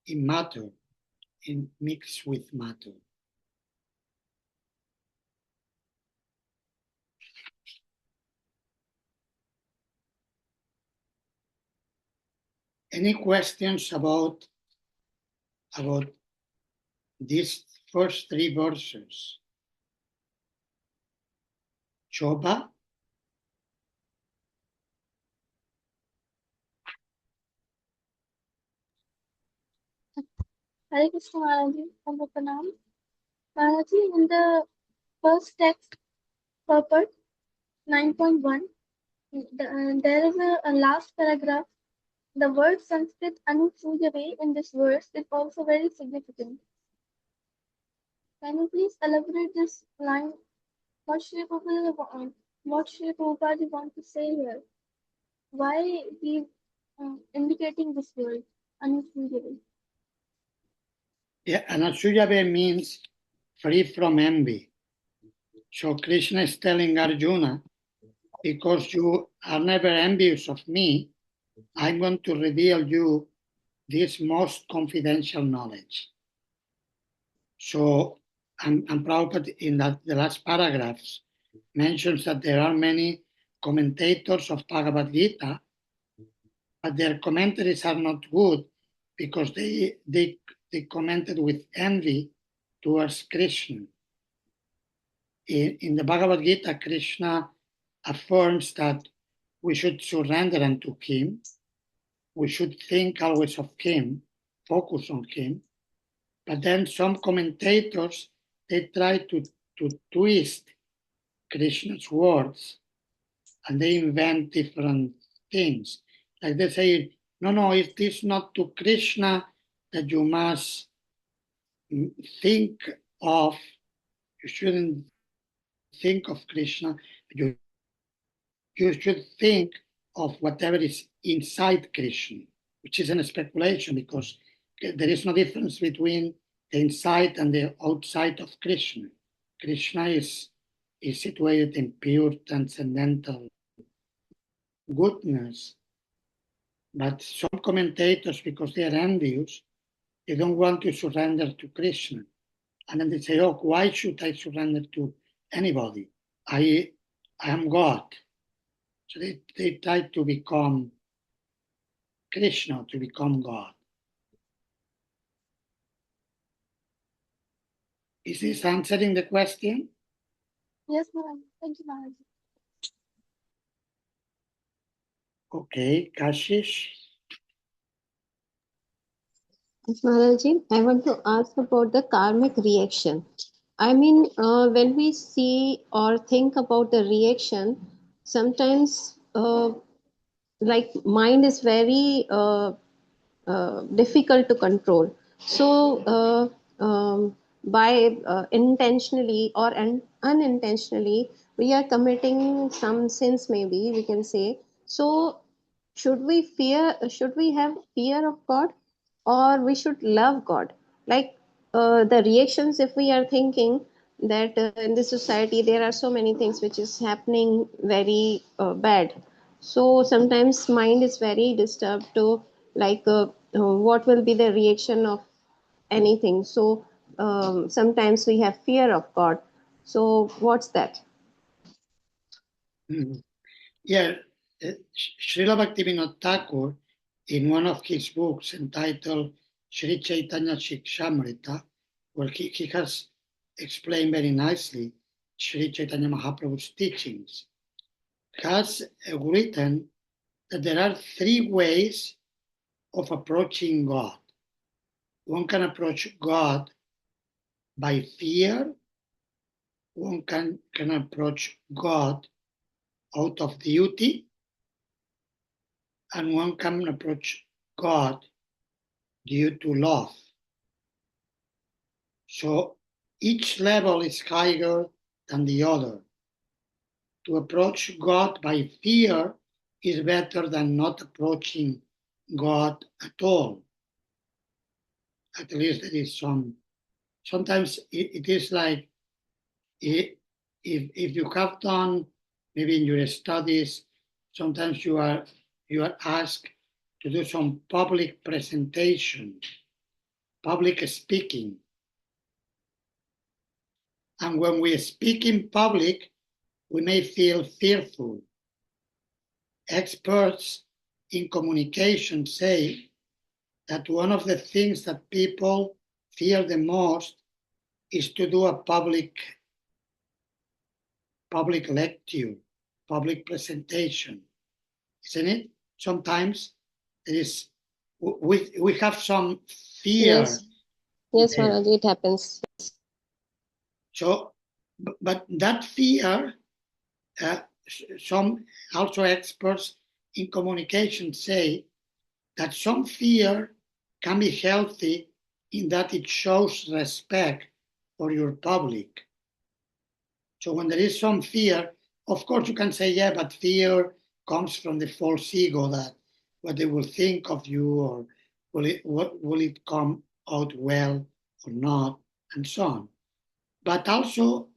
matter, in mixed with matter. Any questions about these first three verses? Choba? Hare Krishna Maharaji, Pranam. Maharaji, in the first text, purport 9.1, there is a last paragraph. The word Sanskrit Anusuyave in this verse is also very significant. Can you please elaborate this line? What Sri Prabhupada want to say here? Why he indicating this word Anusuyave? Yeah, Anasuyave means free from envy. So Krishna is telling Arjuna, because you are never envious of me, I'm going to reveal you this most confidential knowledge. So, and Prabhupada in the last paragraphs mentions that there are many commentators of Bhagavad Gita, but their commentaries are not good because they commented with envy towards Krishna. In the Bhagavad Gita, Krishna affirms that we should surrender unto Him, we should think always of Him, focus on Him. But then some commentators, they try to twist Krishna's words and they invent different things. Like they say, no, it is not to Krishna that you must think of, you shouldn't think of Krishna, you should think of whatever is inside Krishna, which is a speculation because there is no difference between the inside and the outside of Krishna. Krishna is situated in pure transcendental goodness. But some commentators, because they are envious, they don't want to surrender to Krishna. And then they say, oh, why should I surrender to anybody? I am God. So they try to become Krishna, to become God. Is this answering the question? Yes, Maharaj. Thank you, Maharaj. Okay, Kashish. Maharaji, I want to ask about the karmic reaction. I mean, when we see or think about the reaction, sometimes like mind is very difficult to control. So, by intentionally or unintentionally, we are committing some sins, maybe we can say. So, should we have fear of God, or we should love God? Like the reactions, if we are thinking that in this society there are so many things which is happening very bad, so sometimes mind is very disturbed to like what will be the reaction of anything. So sometimes we have fear of God. So what's that? Yeah, Srila Bhaktivinoda Thakur, in one of his books entitled Sri Chaitanya Shikshamrita, where he has explained very nicely Sri Chaitanya Mahaprabhu's teachings, has written that there are three ways of approaching God. One can approach God by fear, one can approach God out of duty, and one can approach God due to love. So each level is higher than the other. To approach God by fear is better than not approaching God at all. At least there is sometimes it is like if you have done maybe in your studies, sometimes you are asked to do some public presentation, public speaking. And when we speak in public, we may feel fearful. Experts in communication say that one of the things that people fear the most is to do a public lecture, public presentation, isn't it? Sometimes there is we have some fear. Yes, Maharaj, it happens. So, but that fear, some also experts in communication say that some fear can be healthy in that it shows respect for your public. So when there is some fear, of course you can say, yeah, but fear comes from the false ego that what they will think of you or will it come out well or not, and so on. But also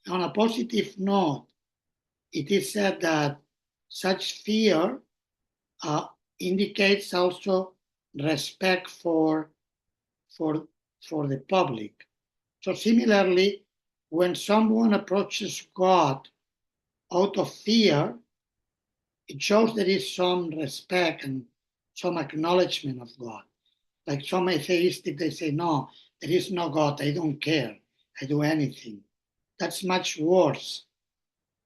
on a positive note, it is said that such fear indicates also respect for, for the public. So similarly, when someone approaches God out of fear, it shows there is some respect and some acknowledgement of God. Like some atheistic, they say, no, there is no God, I don't care, I do anything. That's much worse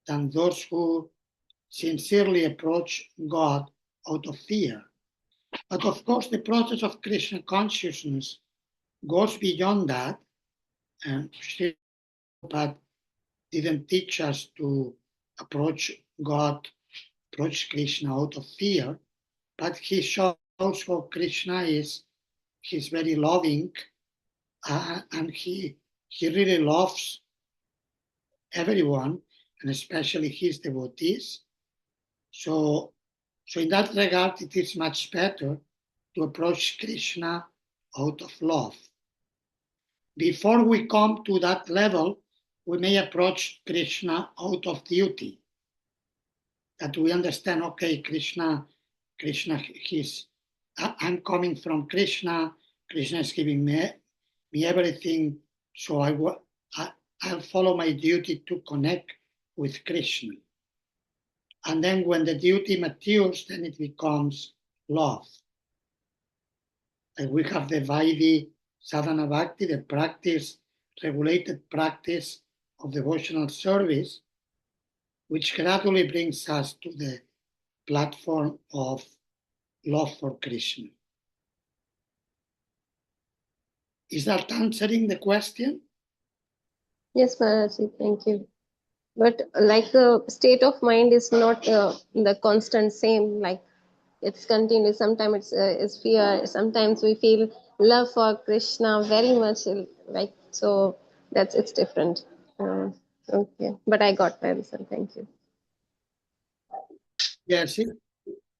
than those who sincerely approach God out of fear. But of course, the process of Krishna consciousness goes beyond that. And Sri Prabhupada didn't teach us to approach God, approach Krishna out of fear, but he shows how Krishna is. He's very loving, and he really loves everyone, and especially his devotees. So in that regard, it is much better to approach Krishna out of love. Before we come to that level, we may approach Krishna out of duty. That we understand, okay, Krishna, I'm coming from Krishna. Krishna is giving me everything, so I'll follow my duty to connect with Krishna. And then when the duty matures, then it becomes love. And we have the Vaidhi sadhana bhakti, the practice, regulated practice of devotional service, which gradually brings us to the platform of love for Krishna. Is that answering the question? Yes, Maharaj, thank you. But like the state of mind is not the constant same, like it's continuous. Sometimes it's fear, sometimes we feel love for Krishna very much, like, so it's different. Okay, but I got my answer. Thank you. Yes,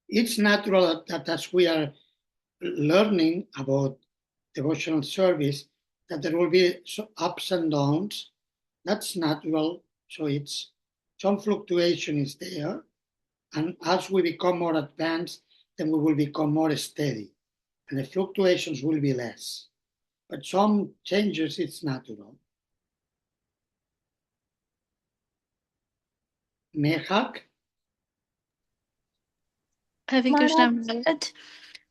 it's natural that as we are learning about devotional service, that there will be ups and downs. That's natural. So it's some fluctuation is there. And as we become more advanced, then we will become more steady. And the fluctuations will be less. But some changes, it's natural. Mehak? Hare Krishna Maharaj, Maharaj.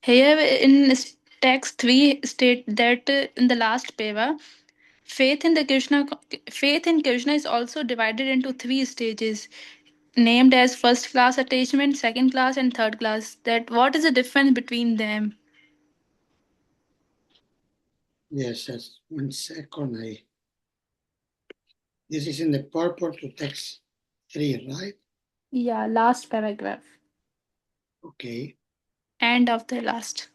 Here in text 3 state that in the last peva, faith in Krishna is also divided into three stages, named as first class attachment, second class, and third class. That what is the difference between them? Yes. 1 second. This is in the purport to text 3, right? Yeah, last paragraph. Okay. End of the last.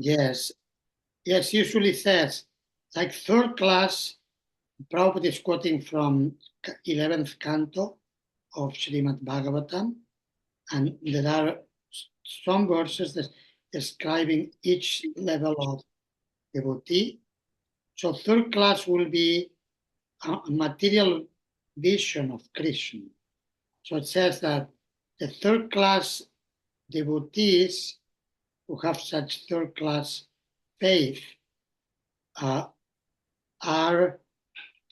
Yes, yes, usually says, like third class, Prabhupada is quoting from 11th canto of Srimad Bhagavatam, and there are some verses that describing each level of devotee. So third class will be a material vision of Krishna. So it says that the third class devotees who have such third class faith are,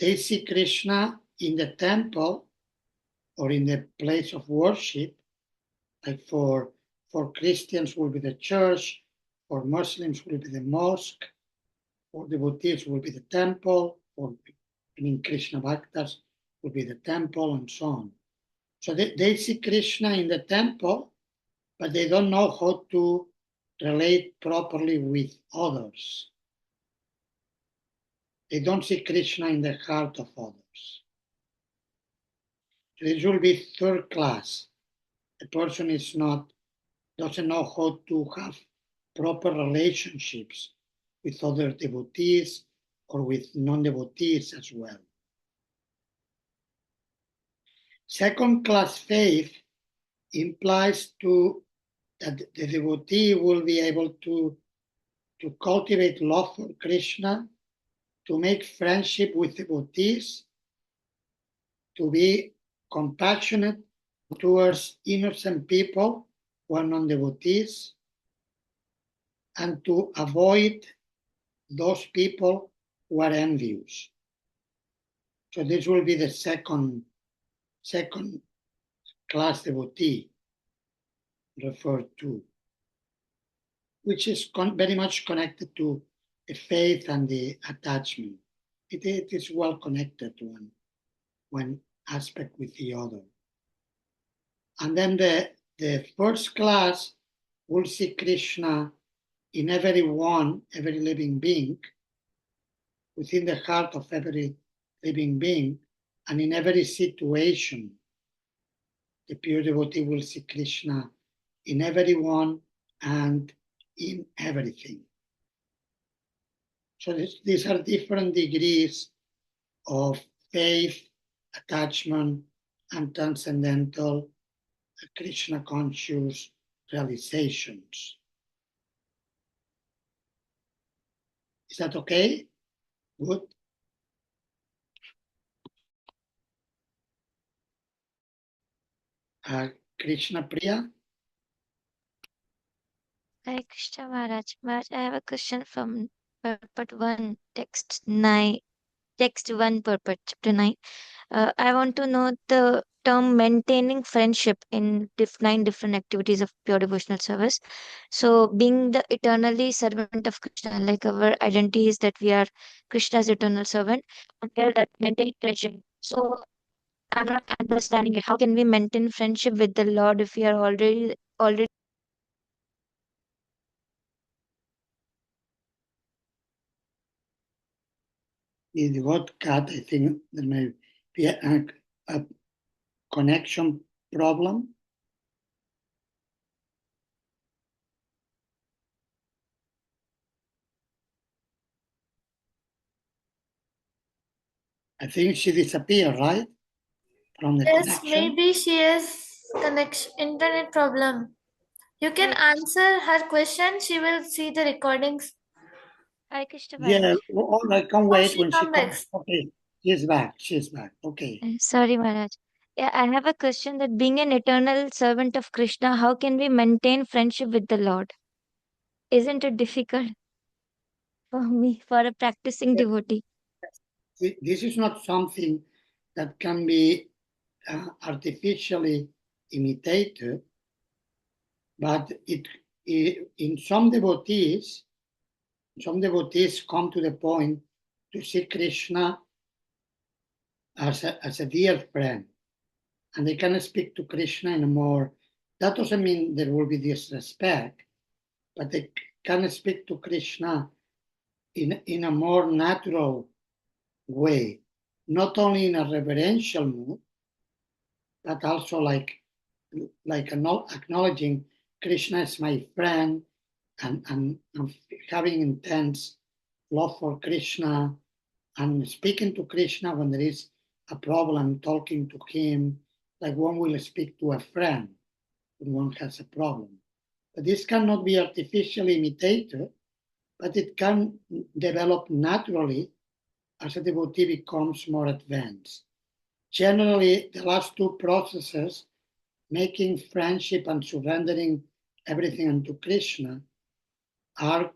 they see Krishna in the temple or in the place of worship, like for Christians will be the church, for Muslims will be the mosque, for devotees will be the temple, or Krishna Bhaktas will be the temple, and so on. So they see Krishna in the temple, but they don't know how to relate properly with others. They don't see Krishna in the heart of others. So this will be third class. The person doesn't know how to have proper relationships with other devotees or with non-devotees as well. Second class faith implies that the devotee will be able to cultivate love for Krishna, to make friendship with devotees, to be compassionate towards innocent people who are non-devotees, and to avoid those people who are envious. So this will be the second class devotee referred to, which is very much connected to the faith and the attachment. It is well connected to one aspect with the other. And then the first class will see Krishna in every living being, within the heart of every living being, and in every situation. The pure devotee will see Krishna in everyone and in everything. So these are different degrees of faith, attachment, and transcendental Krishna conscious realizations. Is that okay? Good. Krishna Priya? Hare Krishna Maharaj. Maharaj, I have a question from purport 1, text 9, text 1, purport chapter 9. I want to know the term maintaining friendship in 9 different activities of pure devotional service. So, being the eternally servant of Krishna, like our identity is that we are Krishna's eternal servant, and we are that maintain friendship. So, I'm not understanding it. How can we maintain friendship with the Lord if we are already? In what cut, I think there may be a connection problem. I think she disappeared, right? From the Yes, connection. maybe she has connection internet problem. You can answer her question. She will see the recordings. Hare Krishna Yeah, Maharaj. I can Oh, wait she when she come back. comes. Okay, she's back. She's back. Okay. Sorry, Maharaj. Yeah, I have a question that being an eternal servant of Krishna, how can we maintain friendship with the Lord? Isn't it difficult for me, for a practicing devotee? This is not something that can be artificially imitated, but in some devotees come to the point to see Krishna as a dear friend, and they can speak to Krishna in a more. That doesn't mean there will be disrespect, but they can speak to Krishna in a more natural way, not only in a reverential mood, but also like acknowledging Krishna as my friend, and having intense love for Krishna and speaking to Krishna when there is a problem, talking to him, like one will speak to a friend when one has a problem. But this cannot be artificially imitated, but it can develop naturally as a devotee becomes more advanced. Generally, the last two processes, making friendship and surrendering everything unto Krishna, are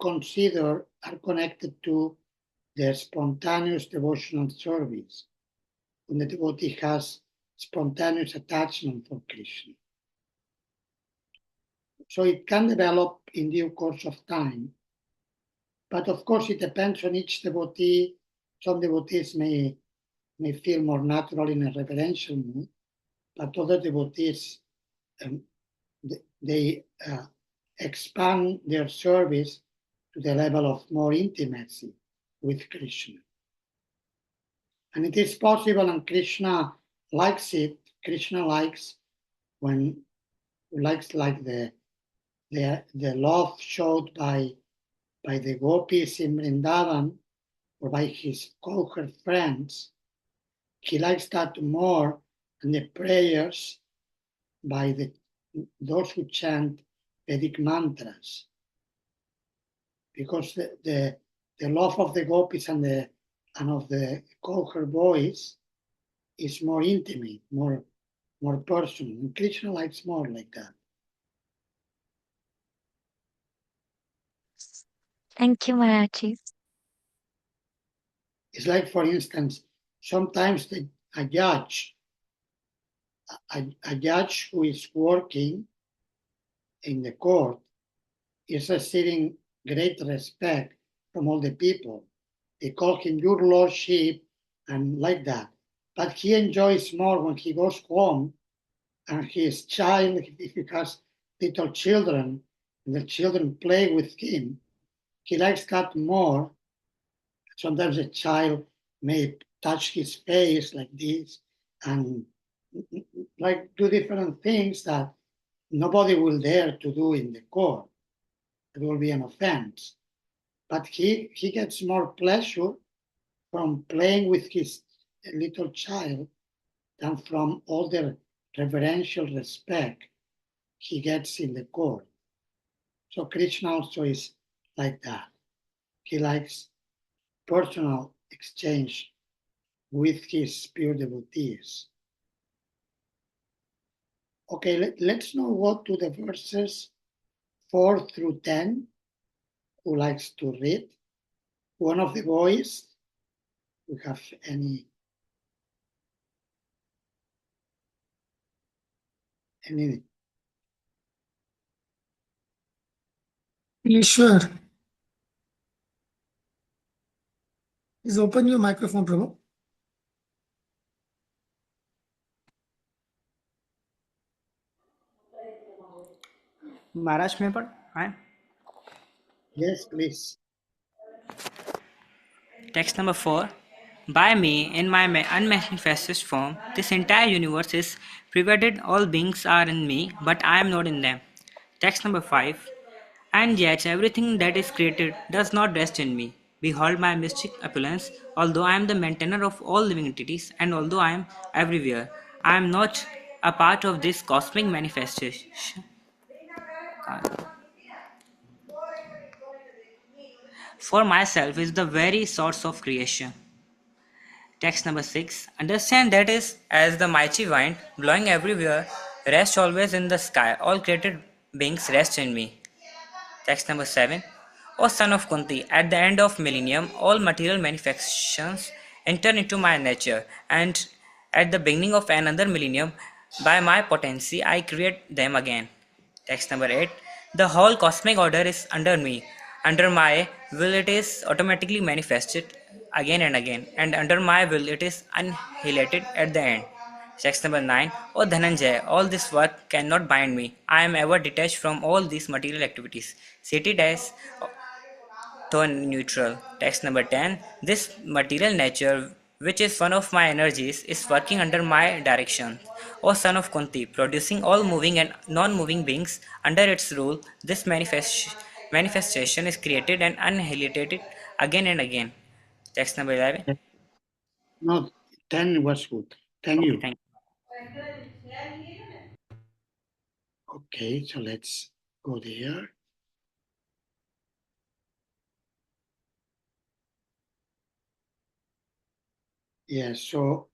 connected to the spontaneous devotional service, when the devotee has spontaneous attachment for Krishna. So it can develop in due course of time, but of course it depends on each devotee. Some devotees may feel more natural in a reverential mood, but other devotees um, they expand their service to the level of more intimacy with Krishna. And it is possible, and Krishna likes it. Krishna likes when likes like the love showed by the gopis in Vrindavan or by his cohort friends. He likes that more than the prayers by those who chant Vedic mantras, because the love of the gopis and of the cohort boys is more intimate, more personal. And Krishna likes more like that. Thank you, Maharaji. It's like, for instance, sometimes a judge who is working in the court is receiving great respect from all the people. They call him your lordship and like that. But he enjoys more when he goes home and his child, if he has little children, and the children play with him, he likes that more. Sometimes a child may touch his face like this and like do different things that nobody will dare to do in the court. It will be an offense. But he gets more pleasure from playing with his little child than from all the reverential respect he gets in the court. So Krishna also is like that. He likes personal exchange with his pure devotees. Okay, let's now go to the verses 4 through 10. Who likes to read? One of the boys? Do you have any Sure. Please open your microphone, Prabhu. महाराज में पढ़ आए Yes, please. Text number 4. By me, in my unmanifested form, this entire universe is pervaded. All beings are in me, but I am not in them. Text number 5. And yet everything that is created does not rest in me. Behold my mystic opulence, although I am the maintainer of all living entities, and although I am everywhere, I am not a part of this cosmic manifestation. For myself is the very source of creation. Text number 6. Understand that is as the mighty wind blowing everywhere, rest always in the sky. All created beings rest in me. Text number 7. O son of Kunti, at the end of millennium, all material manifestations enter into my nature, and at the beginning of another millennium, by my potency, I create them again. Text number 8. The whole cosmic order is under me. Under my will, it is automatically manifested again and again, and under my will, it is annihilated at the end. Text number 9. O Dhananjay, all this work cannot bind me. I am ever detached from all these material activities, seated as though neutral. Text number 10. This material nature, which is one of my energies, is working under my direction. O son of Kunti, producing all moving and non moving beings under its rule, this manifestation is created and annihilated again and again. Text number 11. No, 10 was good. Thank you. Thank Okay, so let's go there. Yes, so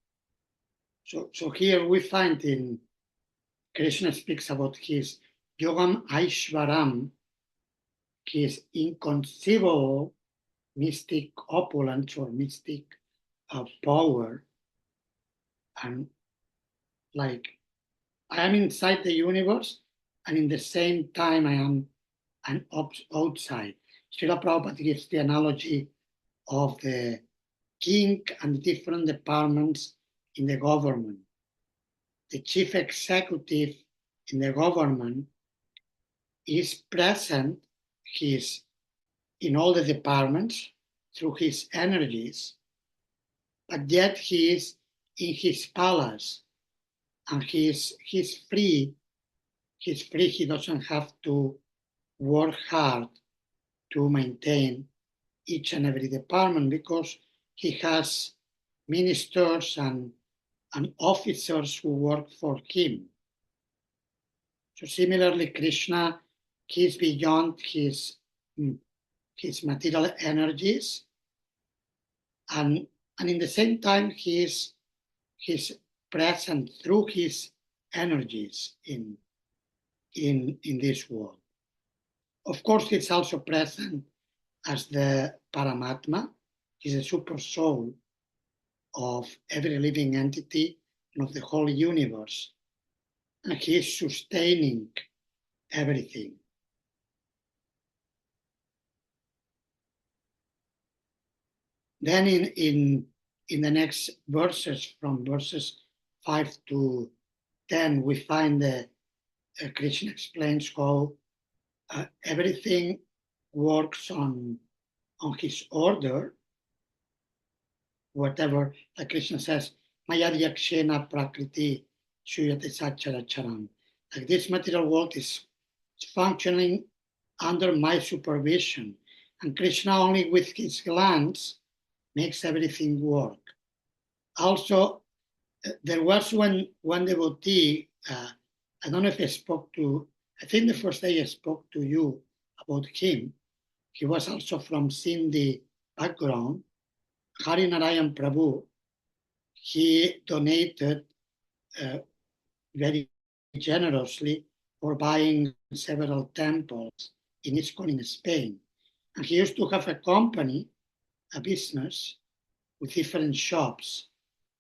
here we find in Krishna speaks about his Yogam Aishwaram, his inconceivable mystic opulence or mystic power, and like I am inside the universe, and in the same time I am an outside. Srila Prabhupada gives the analogy of the king and different departments in the government. The chief executive in the government is present, he is in all the departments through his energies, but yet he is in his palace and he's free. He's free, he doesn't have to work hard to maintain each and every department because he has ministers and officers who work for him. So similarly, Krishna, he is beyond his material energies, and in the same time, he is present through his energies in this world. Of course, he's also present as the Paramatma. He's a super soul of every living entity and of the whole universe. And he is sustaining everything. Then in the next verses, from verses 5 to 10, we find that Krishna explains how everything works on his order, whatever, like Krishna says, Mayadhyakshena prakriti shuyate sacharacharam. Like this material world is functioning under my supervision, and Krishna only with his glance makes everything work. Also, there was one devotee, I don't know if I spoke to, I think the first day I spoke to you about him. He was also from Sindhi background, Harinarayan Prabhu. He donated very generously for buying several temples in ISKCON in Spain. And he used to have a company, a business, with different shops.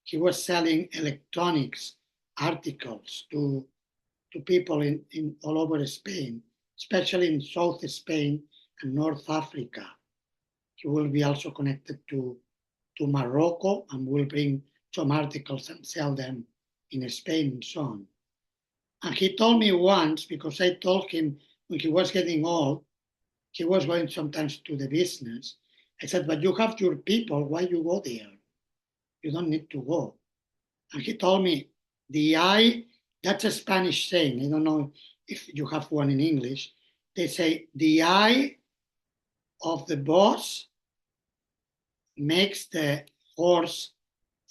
He was selling electronics articles to people in all over Spain, especially in South Spain and North Africa. He will be also connected to Morocco and will bring some articles and sell them in Spain and so on. And he told me once, because I told him when he was getting old, he was going sometimes to the business. I said, but you have your people, why you go there? You don't need to go. And he told me, the eye, that's a Spanish saying. I don't know if you have one in English. They say, the eye of the boss makes the horse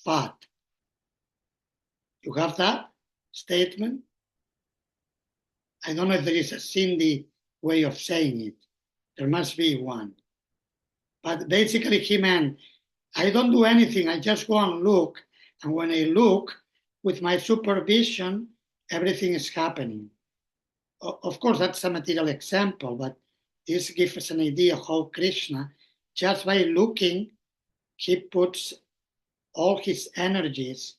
fat. You have that statement? I don't know if there is a Sindhi way of saying it. There must be one. But basically he meant, I don't do anything. I just go and look. And when I look, with my supervision, everything is happening. Of course, that's a material example, but this gives us an idea how Krishna, just by looking, he puts all his energies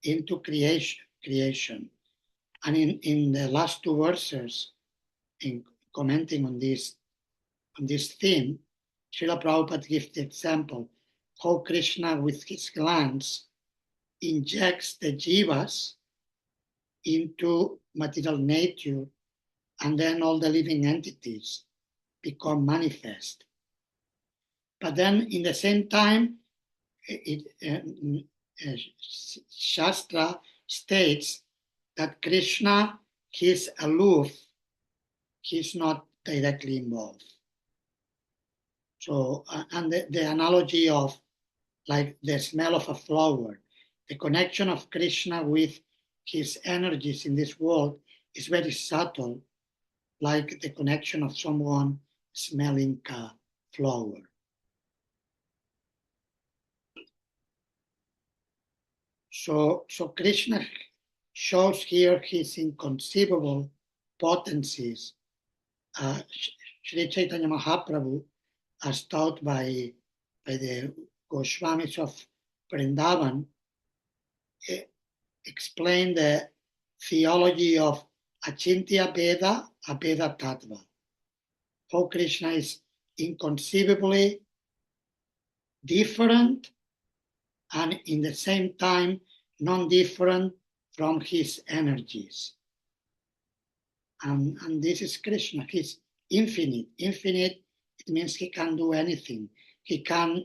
into creation. And in the last two verses, in commenting on this theme, Srila Prabhupada gives the example how Krishna, with his glance, injects the jivas into material nature, and then all the living entities become manifest. But then in the same time, Shastra states that Krishna, he is aloof, he is not directly involved. So, and the analogy of like the smell of a flower, the connection of Krishna with his energies in this world is very subtle, like the connection of someone smelling a flower. So Krishna shows here his inconceivable potencies. Sri Chaitanya Mahaprabhu, as taught by the Goswamis of Vrindavan, explained the theology of Achintya Veda, Abheda Tattva. How Krishna is inconceivably different and in the same time non-different from his energies. And this is Krishna. He's infinite. Infinite, it means he can do anything. He can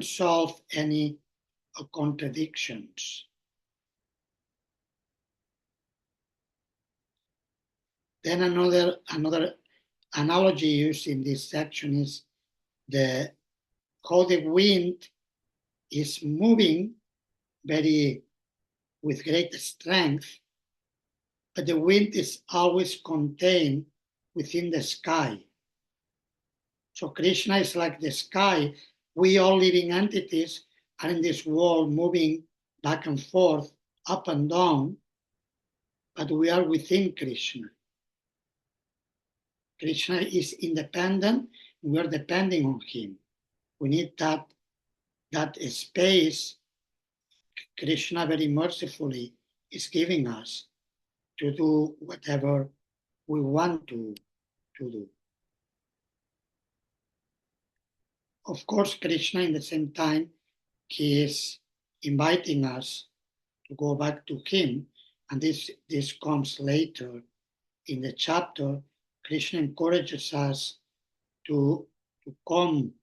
solve any contradictions. Then another analogy used in this section is how the wind is moving with great strength, but the wind is always contained within the sky. So Krishna is like the sky. We all living entities are in this world moving back and forth, up and down, but we are within Krishna. Krishna is independent, we are depending on him. We need that space Krishna very mercifully is giving us to do whatever we want to do. Of course, Krishna, in the same time, he is inviting us to go back to him, and this comes later in the chapter. Krishna encourages us to come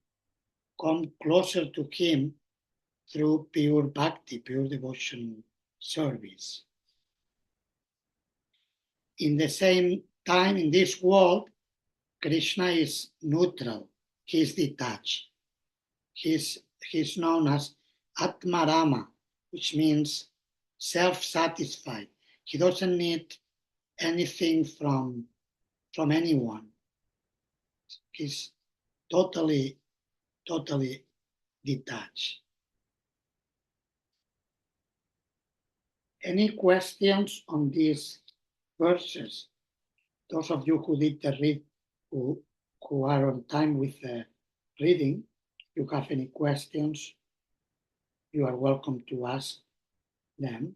closer to him through pure bhakti, pure devotion service. In the same time, in this world, Krishna is neutral. He is detached. He's known as Atmarama, which means self-satisfied. He doesn't need anything from anyone. He's totally detached. Any questions on these verses? Those of you who did the read, who are on time with the reading, if you have any questions, you are welcome to ask them,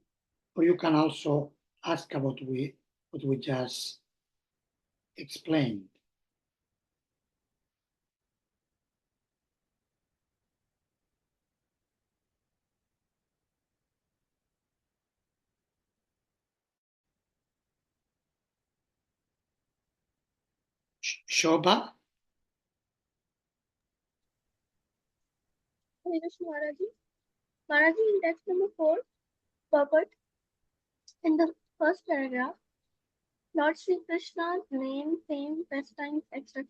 or you can also ask about what we just explained. Shobha? Hare Krishna Maharaji. Maharaji, in text number 4, purport, in the first paragraph, Lord Sri Krishna's name, fame, pastimes, etc.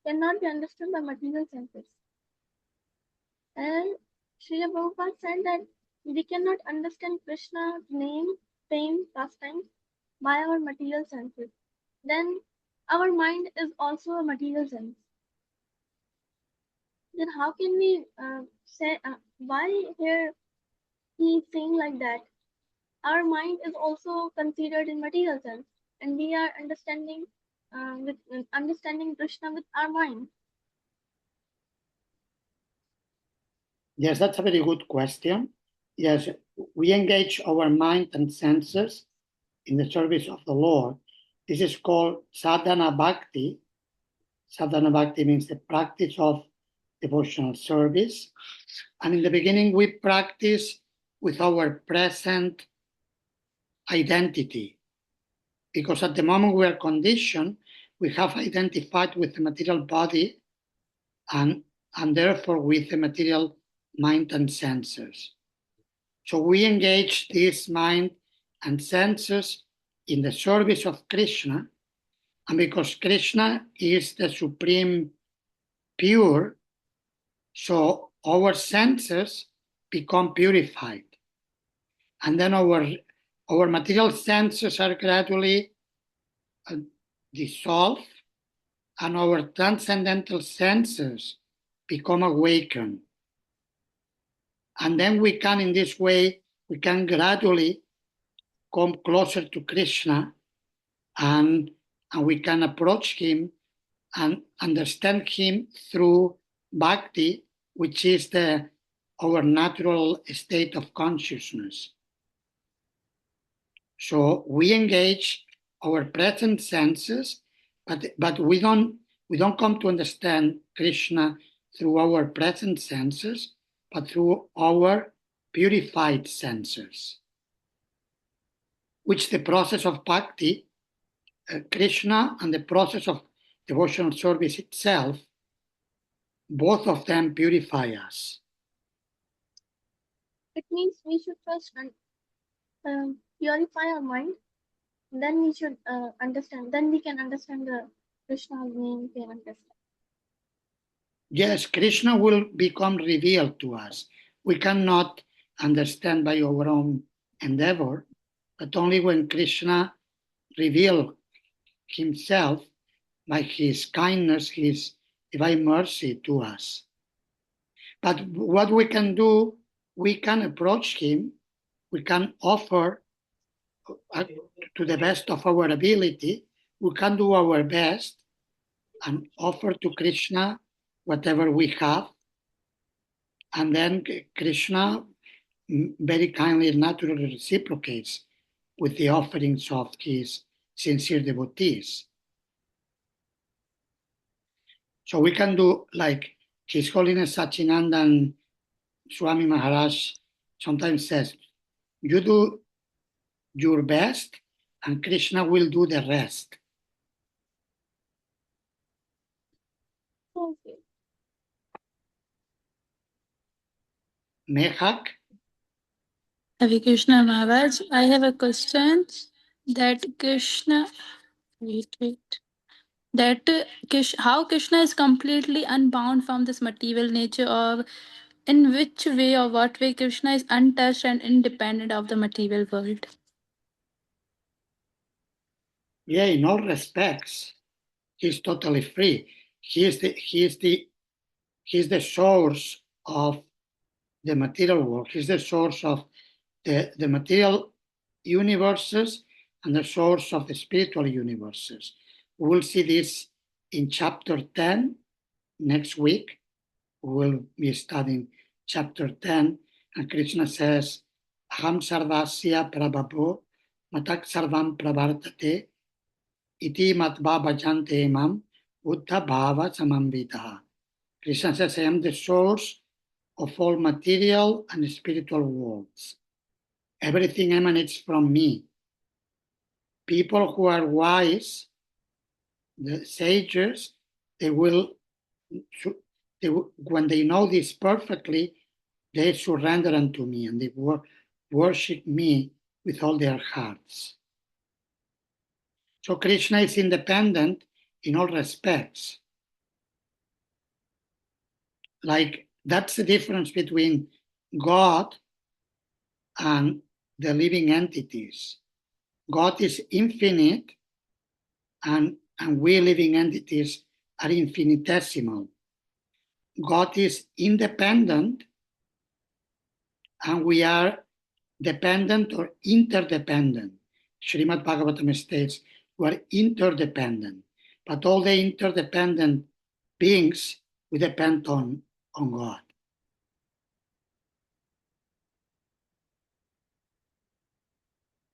cannot be understood by material senses. And Srila Prabhupada said that we cannot understand Krishna's name, fame, pastimes by our material senses. Then our mind is also a material sense. Then how can we say why here he is saying like that? Our mind is also considered in material sense, and we are understanding understanding Krishna with our mind. Yes, that's a very good question. Yes, we engage our mind and senses in the service of the Lord. This is called sadhana bhakti. Sadhana bhakti means the practice of devotional service. And in the beginning, we practice with our present identity, because at the moment we are conditioned, we have identified with the material body and therefore with the material mind and senses. So we engage this mind and senses in the service of Krishna, and because Krishna is the supreme pure, so our senses become purified. And then our material senses are gradually dissolved, and our transcendental senses become awakened. And then we can, in this way, we can gradually come closer to Krishna, and we can approach him and understand him through bhakti, which is our natural state of consciousness. So we engage our present senses, but we don't come to understand Krishna through our present senses, but through our purified senses, which the process of bhakti, Krishna, and the process of devotional service itself, both of them purify us. It means we should first purify our mind, then we should understand. Then we can understand the Krishna's name. We can understand. Yes, Krishna will become revealed to us. We cannot understand by our own endeavor, but only when Krishna reveals himself by his kindness, his divine mercy to us. But what we can do, we can approach him, we can offer to the best of our ability, we can do our best and offer to Krishna whatever we have. And then Krishna very kindly and naturally reciprocates with the offerings of his sincere devotees. So we can do like His Holiness Sachinandan Swami Maharaj sometimes says, you do your best and Krishna will do the rest. Okay. Mehak? Hare Krishna Maharaj, I have a question that how Krishna is completely unbound from this material nature, or in which way or what way Krishna is untouched and independent of the material world. Yeah, in all respects, he's totally free. He is the source of the material world. He's the source of the material universes and the source of the spiritual universes. We will see this in chapter 10 next week. We will be studying chapter 10, and Krishna says, Aham sarvasya prabhapo matak sarvam pravartate iti matva bhajante imam buddha bhava samamvitaha. Krishna says, I am the source of all material and spiritual worlds. Everything emanates from me. People who are wise, the sages, when they know this perfectly, they surrender unto me and they worship me with all their hearts. So Krishna is independent in all respects. Like, that's the difference between God and the living entities. God is infinite, and we living entities are infinitesimal. God is independent, and we are dependent or interdependent. Srimad Bhagavatam states we are interdependent, but all the interdependent beings, we depend on God.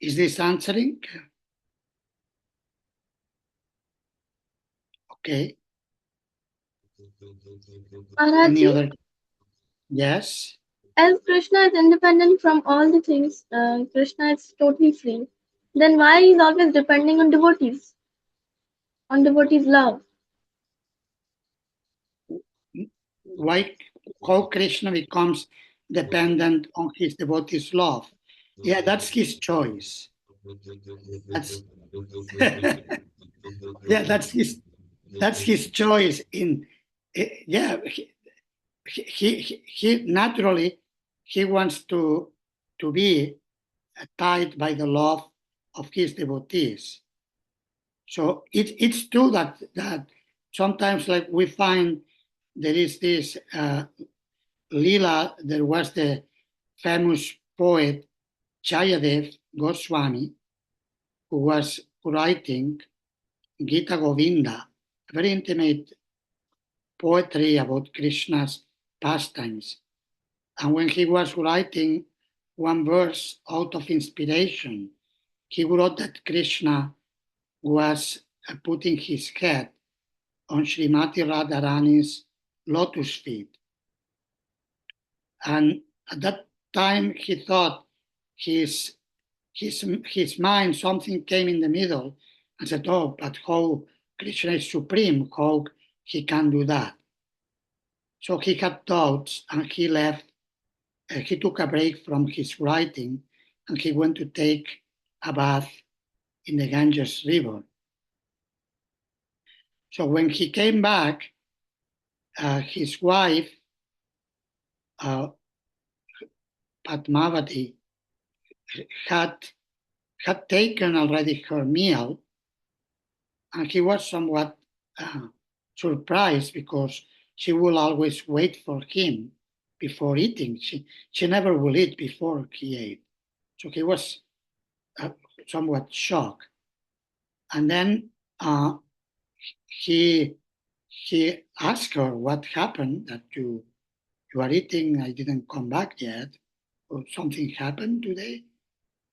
Is this answering? Okay. Any other? Yes. As Krishna is independent from all the things, Krishna is totally free. Then why is always depending on devotees? On devotees' love. Why? How Krishna becomes dependent on his devotees' love? Yeah, that's his choice. That's yeah, that's his choice in Yeah, he naturally he wants to be tied by the love of his devotees. So it's true that sometimes, like, we find there is this Lila. There was the famous poet Jayadev Goswami, who was writing Gita Govinda, a very intimate poetry about Krishna's pastimes. And when he was writing one verse out of inspiration, he wrote that Krishna was putting his head on Srimati Radharani's lotus feet. And at that time, he thought his mind, something came in the middle and said, oh, but how Krishna is supreme, how he can do that? So he had doubts and he left. He took a break from his writing and he went to take a bath in the Ganges River. So when he came back, his wife, Padmavati, had taken already her meal, and he was somewhat surprised because she will always wait for him before eating. She never will eat before he ate. So he was somewhat shocked. And then he asked her, what happened that you are eating? I didn't come back yet. Or something happened today?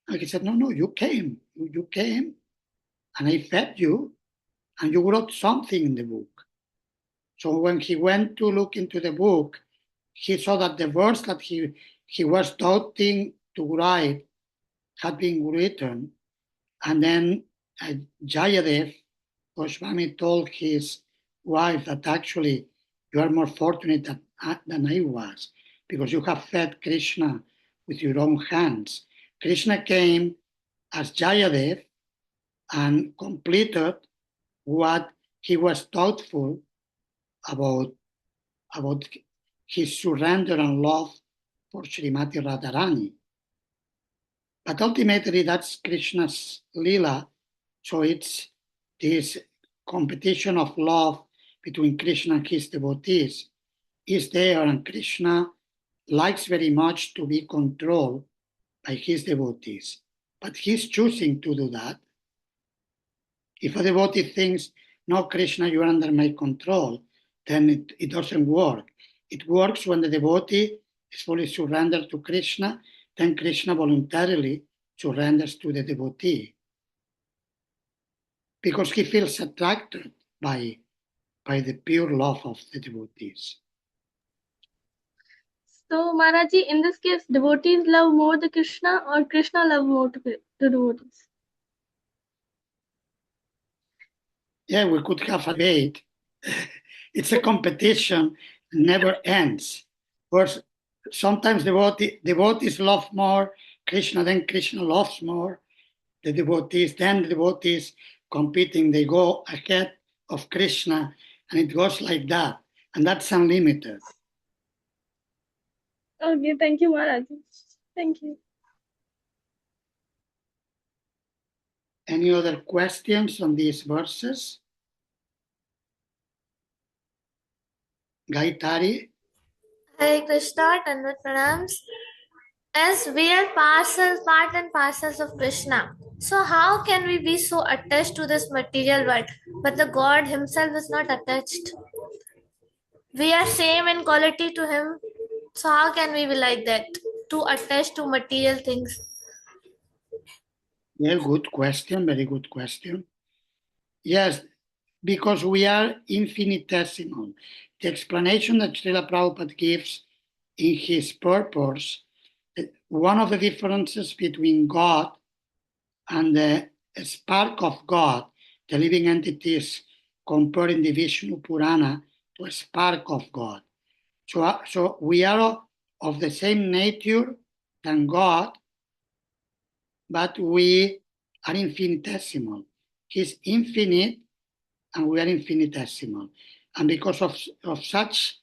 And he said, no, you came. You came and I fed you and you wrote something in the book. So when he went to look into the book, he saw that the verse that he was doubting to write had been written. And then Jayadev Goswami told his wife that actually you are more fortunate than I was, because you have fed Krishna with your own hands. Krishna came as Jayadev and completed what he was doubtful about his surrender and love for Srimati Radharani. But ultimately, that's Krishna's Leela. So it's this competition of love between Krishna and his devotees is there, and Krishna likes very much to be controlled by his devotees. But he's choosing to do that. If a devotee thinks, no, Krishna, you are under my control, then it doesn't work. It works when the devotee is fully surrendered to Krishna, then Krishna voluntarily surrenders to the devotee, because he feels attracted by the pure love of the devotees. So, Maharaji, in this case, devotees love more the Krishna or Krishna love more the devotees? Yeah, we could have a debate. It's a competition, never ends. First, sometimes devotees love more Krishna, then Krishna loves more the devotees, then the devotees competing, they go ahead of Krishna, and it goes like that, and that's unlimited. Okay, thank you, Maharaji. Thank you. Any other questions on these verses? Gaitari? Hare Krishna, Tanvat Pranams. As we are part and parcels of Krishna, so how can we be so attached to this material world? But the God Himself is not attached. We are same in quality to Him. So how can we be like that? Too attached to material things. Yeah, good question, very good question. Yes, because we are infinitesimal. The explanation that Srila Prabhupada gives in his purpose, one of the differences between God and the spark of God, the living entities compared in the Vishnu Purana to a spark of God. So we are of the same nature than God, but we are infinitesimal. He's infinite and we are infinitesimal. And because of such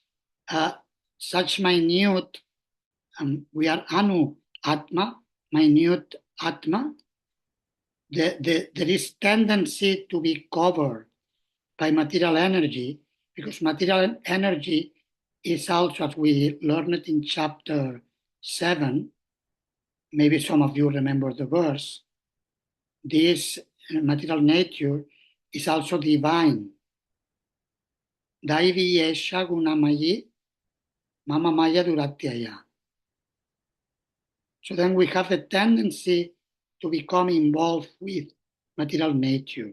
minute, we are Anu Atma, minute Atma, there is tendency to be covered by material energy, because material energy is also, as we learned in chapter 7, maybe some of you remember the verse, this material nature is also divine. Daivi esha gunamayi mama maya duratyaya. So then we have a tendency to become involved with material nature.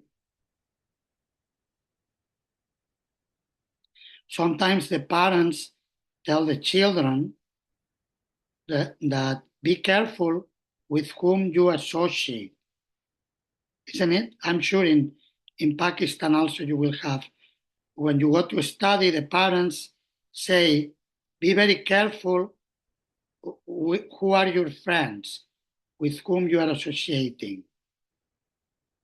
Sometimes the parents tell the children that be careful with whom you associate. Isn't it? I'm sure in Pakistan also you will have, when you go to study, the parents say, be very careful who are your friends, with whom you are associating.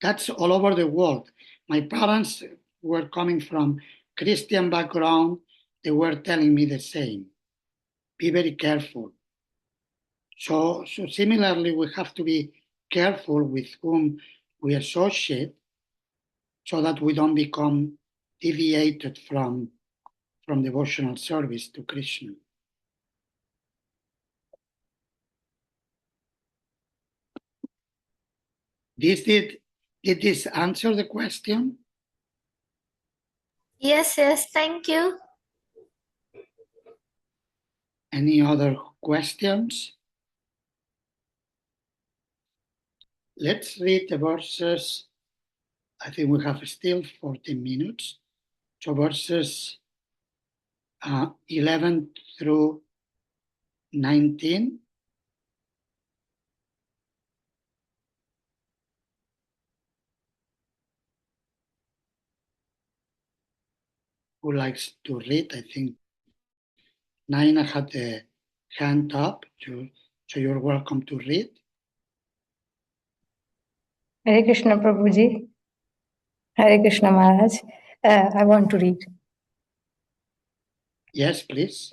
That's all over the world. My parents were coming from Christian background. They were telling me the same. Be very careful. So similarly, we have to be careful with whom we associate so that we don't become deviated from devotional service to Krishna. Did this answer the question? Yes, thank you. Any other questions? Let's read the verses. I think we have still 14 minutes. So verses 11 through 19. Who likes to read? I think Naina had the hand up, so you're welcome to read. Hare Krishna Prabhuji. Hare Krishna Maharaj. I want to read. Yes, please.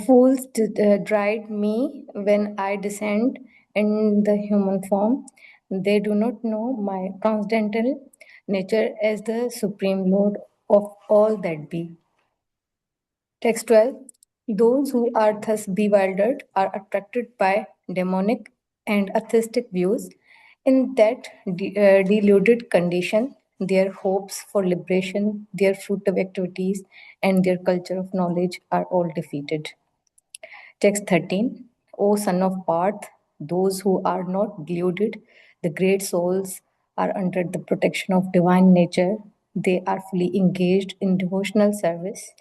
Fools deride me when I descend in the human form. They do not know my transcendental nature as the Supreme Lord of all that be. Text 12. Those who are thus bewildered are attracted by demonic and atheistic views. In that deluded condition, their hopes for liberation, their fruitive activities, and their culture of knowledge are all defeated. Text 13. O son of Parth, those who are not deluded, the great souls, are under the protection of divine nature. They are fully engaged in devotional service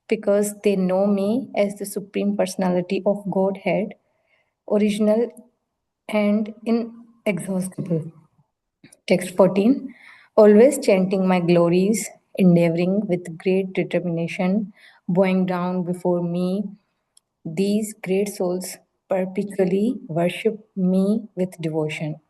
because they know me as the Supreme Personality of Godhead, original and inexhaustible. Text 14. Always chanting my glories, endeavoring with great determination, bowing down before me, these great souls perpetually worship me with devotion.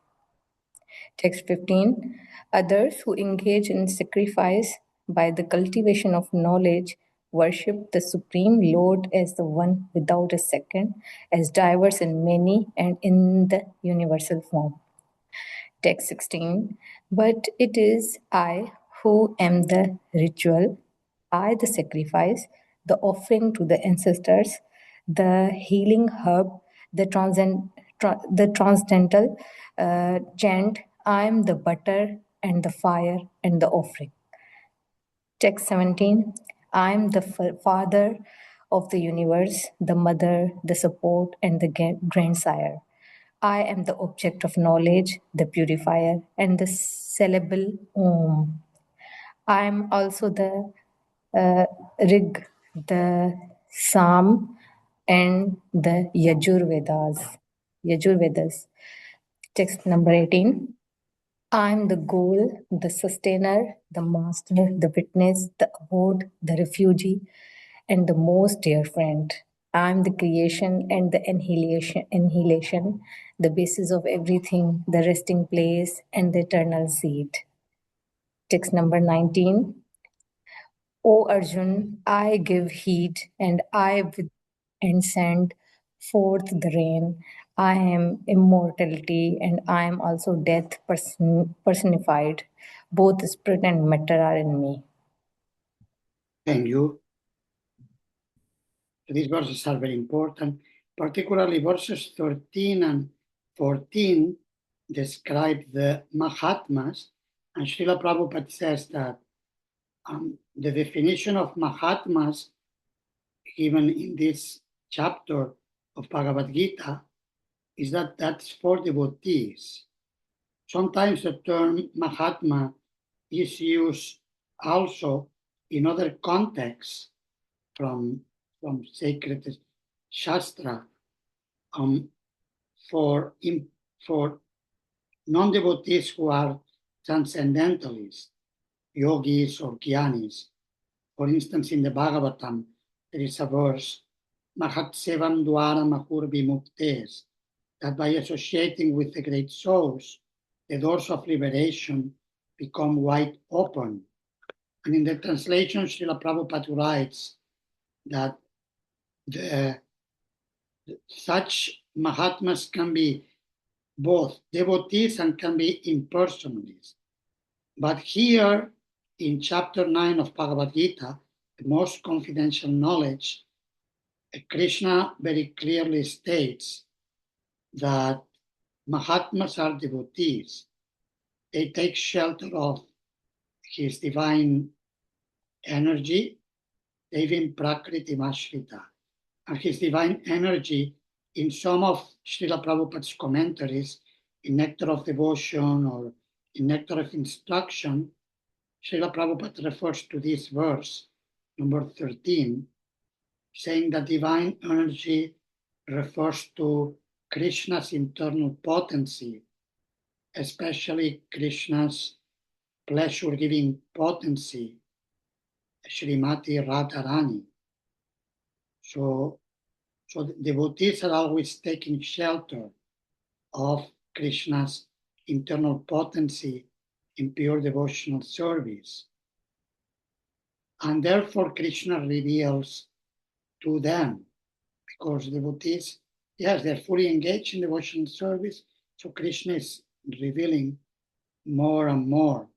Text 15. Others who engage in sacrifice by the cultivation of knowledge worship the Supreme Lord as the one without a second, as diverse in many and in the universal form. Text 16. But it is I who am the ritual, I the sacrifice, the offering to the ancestors, the healing herb, the transcendental chant, I am the butter and the fire and the offering. Text 17. I am the father of the universe, the mother, the support, and the grandsire. I am the object of knowledge, the purifier, and the syllable Om. I am also the Rig, the Sam, and the Yajurvedas. Text number 18. I am the goal, the sustainer, the master, the witness, the abode, the refugee, and the most dear friend. I am the creation and the annihilation, the basis of everything, the resting place, and the eternal seat. Text number 19. O Arjun, I give heed and send forth the rain. I am immortality and I am also death personified. Both spirit and matter are in me. Thank you. These verses are very important, particularly verses 13 and 14 describe the Mahatmas, and Srila Prabhupada says that the definition of Mahatmas given in this chapter of Bhagavad Gita is that that's for devotees. Sometimes the term Mahatma is used also in other contexts from sacred Shastra for non-devotees who are transcendentalists, yogis or gyanis. For instance, in the Bhagavatam, there is a verse, Mahat Sevam Dwara Mahur Vimuktes, that by associating with the great souls, the doors of liberation become wide open. And in the translation, Srila Prabhupada writes that such Mahatmas can be both devotees and can be impersonalists. But here in chapter 9 of Bhagavad Gita, the most confidential knowledge, Krishna very clearly states that Mahatmas are devotees. They take shelter of his divine energy, Devim Prakriti Mashrita. And his divine energy, in some of Srila Prabhupada's commentaries, in Nectar of Devotion or in Nectar of Instruction, Srila Prabhupada refers to this verse, number 13, saying that divine energy refers to Krishna's internal potency, especially Krishna's pleasure-giving potency, Srimati Radharani. So the devotees are always taking shelter of Krishna's internal potency in pure devotional service. And therefore Krishna reveals to them, because devotees, yes, they're fully engaged in devotional service, so Krishna is revealing more and more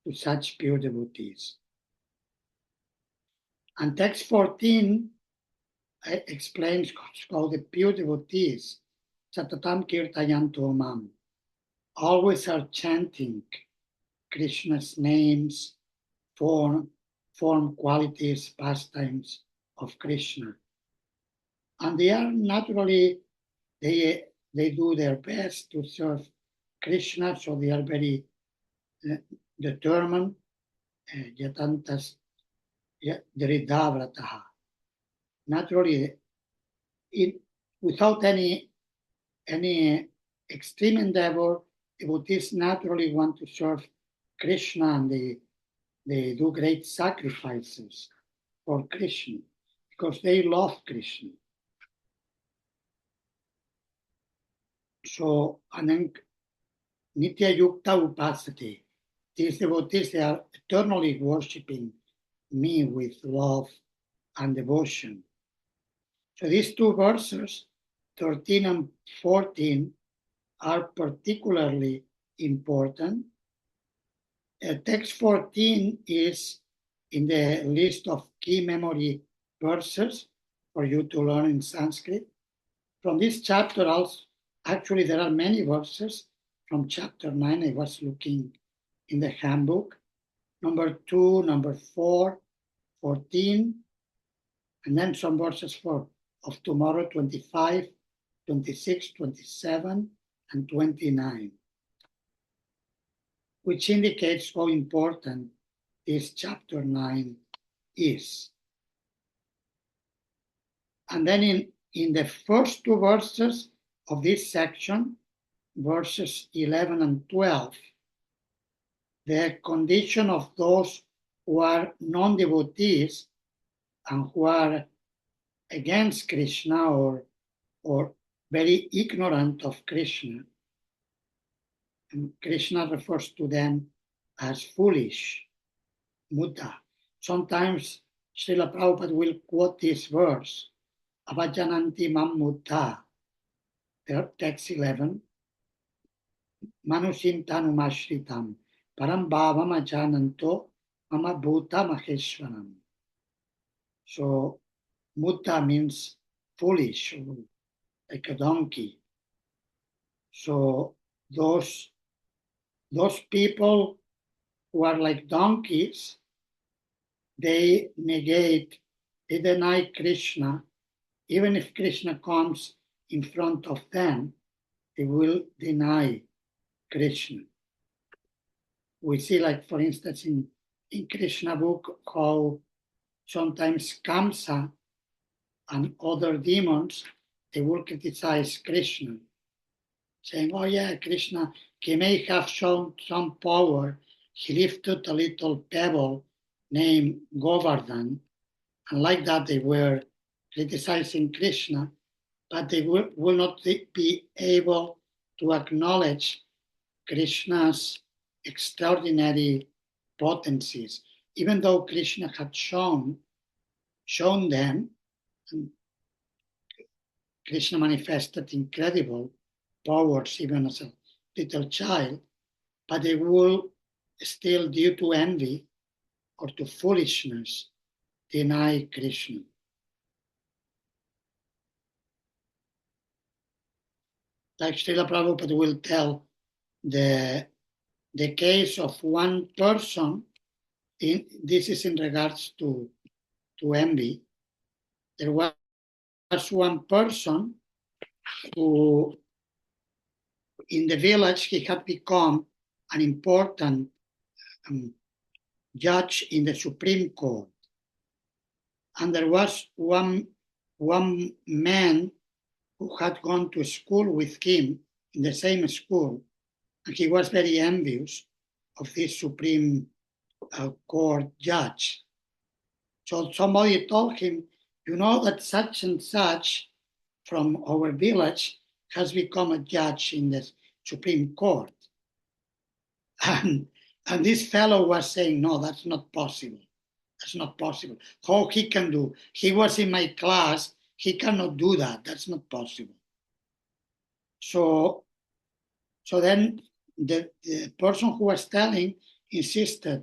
to such pure devotees. And text 14 explains how the pure devotees, Satatam Kirtayanto Mam, always are chanting Krishna's names, form, qualities, pastimes of Krishna. And they are naturally, they do their best to serve Krishna, so they are very determined, yatantas diridavrataha. Naturally, without any extreme endeavor, devotees naturally want to serve Krishna, and they do great sacrifices for Krishna because they love Krishna. So, and then Nitya Yukta Upasati, these devotees, they are eternally worshipping me with love and devotion. So these two verses, 13 and 14, are particularly important. Text 14 is in the list of key memory verses for you to learn in Sanskrit. From this chapter also, actually there are many verses from chapter 9. I was looking in the handbook. Number 2, number 4, 14, and then some verses of tomorrow, 25, 26, 27, and 29, which indicates how important this chapter 9 is. And then in the first two verses of this section, verses 11 and 12, the condition of those who are non-devotees and who are against Krishna or very ignorant of Krishna. And Krishna refers to them as foolish, Muddha. Sometimes Srila Prabhupada will quote this verse, Avajananti Mam Mutta, text 11, Manusintanumashritam, Param Bhavam Ajananto, Mama Bhuta Maheshwaram. So, Mutta means foolish, like a donkey. So, those people who are like donkeys, they deny Krishna. Even if Krishna comes in front of them, they will deny Krishna. We see, like, for instance, in Krishna book, how sometimes Kamsa and other demons, they will criticize Krishna, saying, oh yeah, Krishna, he may have shown some power. He lifted a little pebble named Govardhan, and like that they were criticizing Krishna, but they will not be able to acknowledge Krishna's extraordinary potencies, even though Krishna had shown them, and Krishna manifested incredible powers even as a little child, but they will still, due to envy or to foolishness, deny Krishna. Like Srila Prabhupada will tell the case of one person, this is in regards to envy. There was one person who, in the village, he had become an important judge in the Supreme Court. And there was one man who had gone to school with him in the same school, and he was very envious of this Supreme Court judge. So somebody told him, you know that such and such from our village has become a judge in the Supreme Court. And this fellow was saying, no, that's not possible. That's not possible. How he can do? He was in my class. He cannot do that. That's not possible. So then the person who was telling insisted,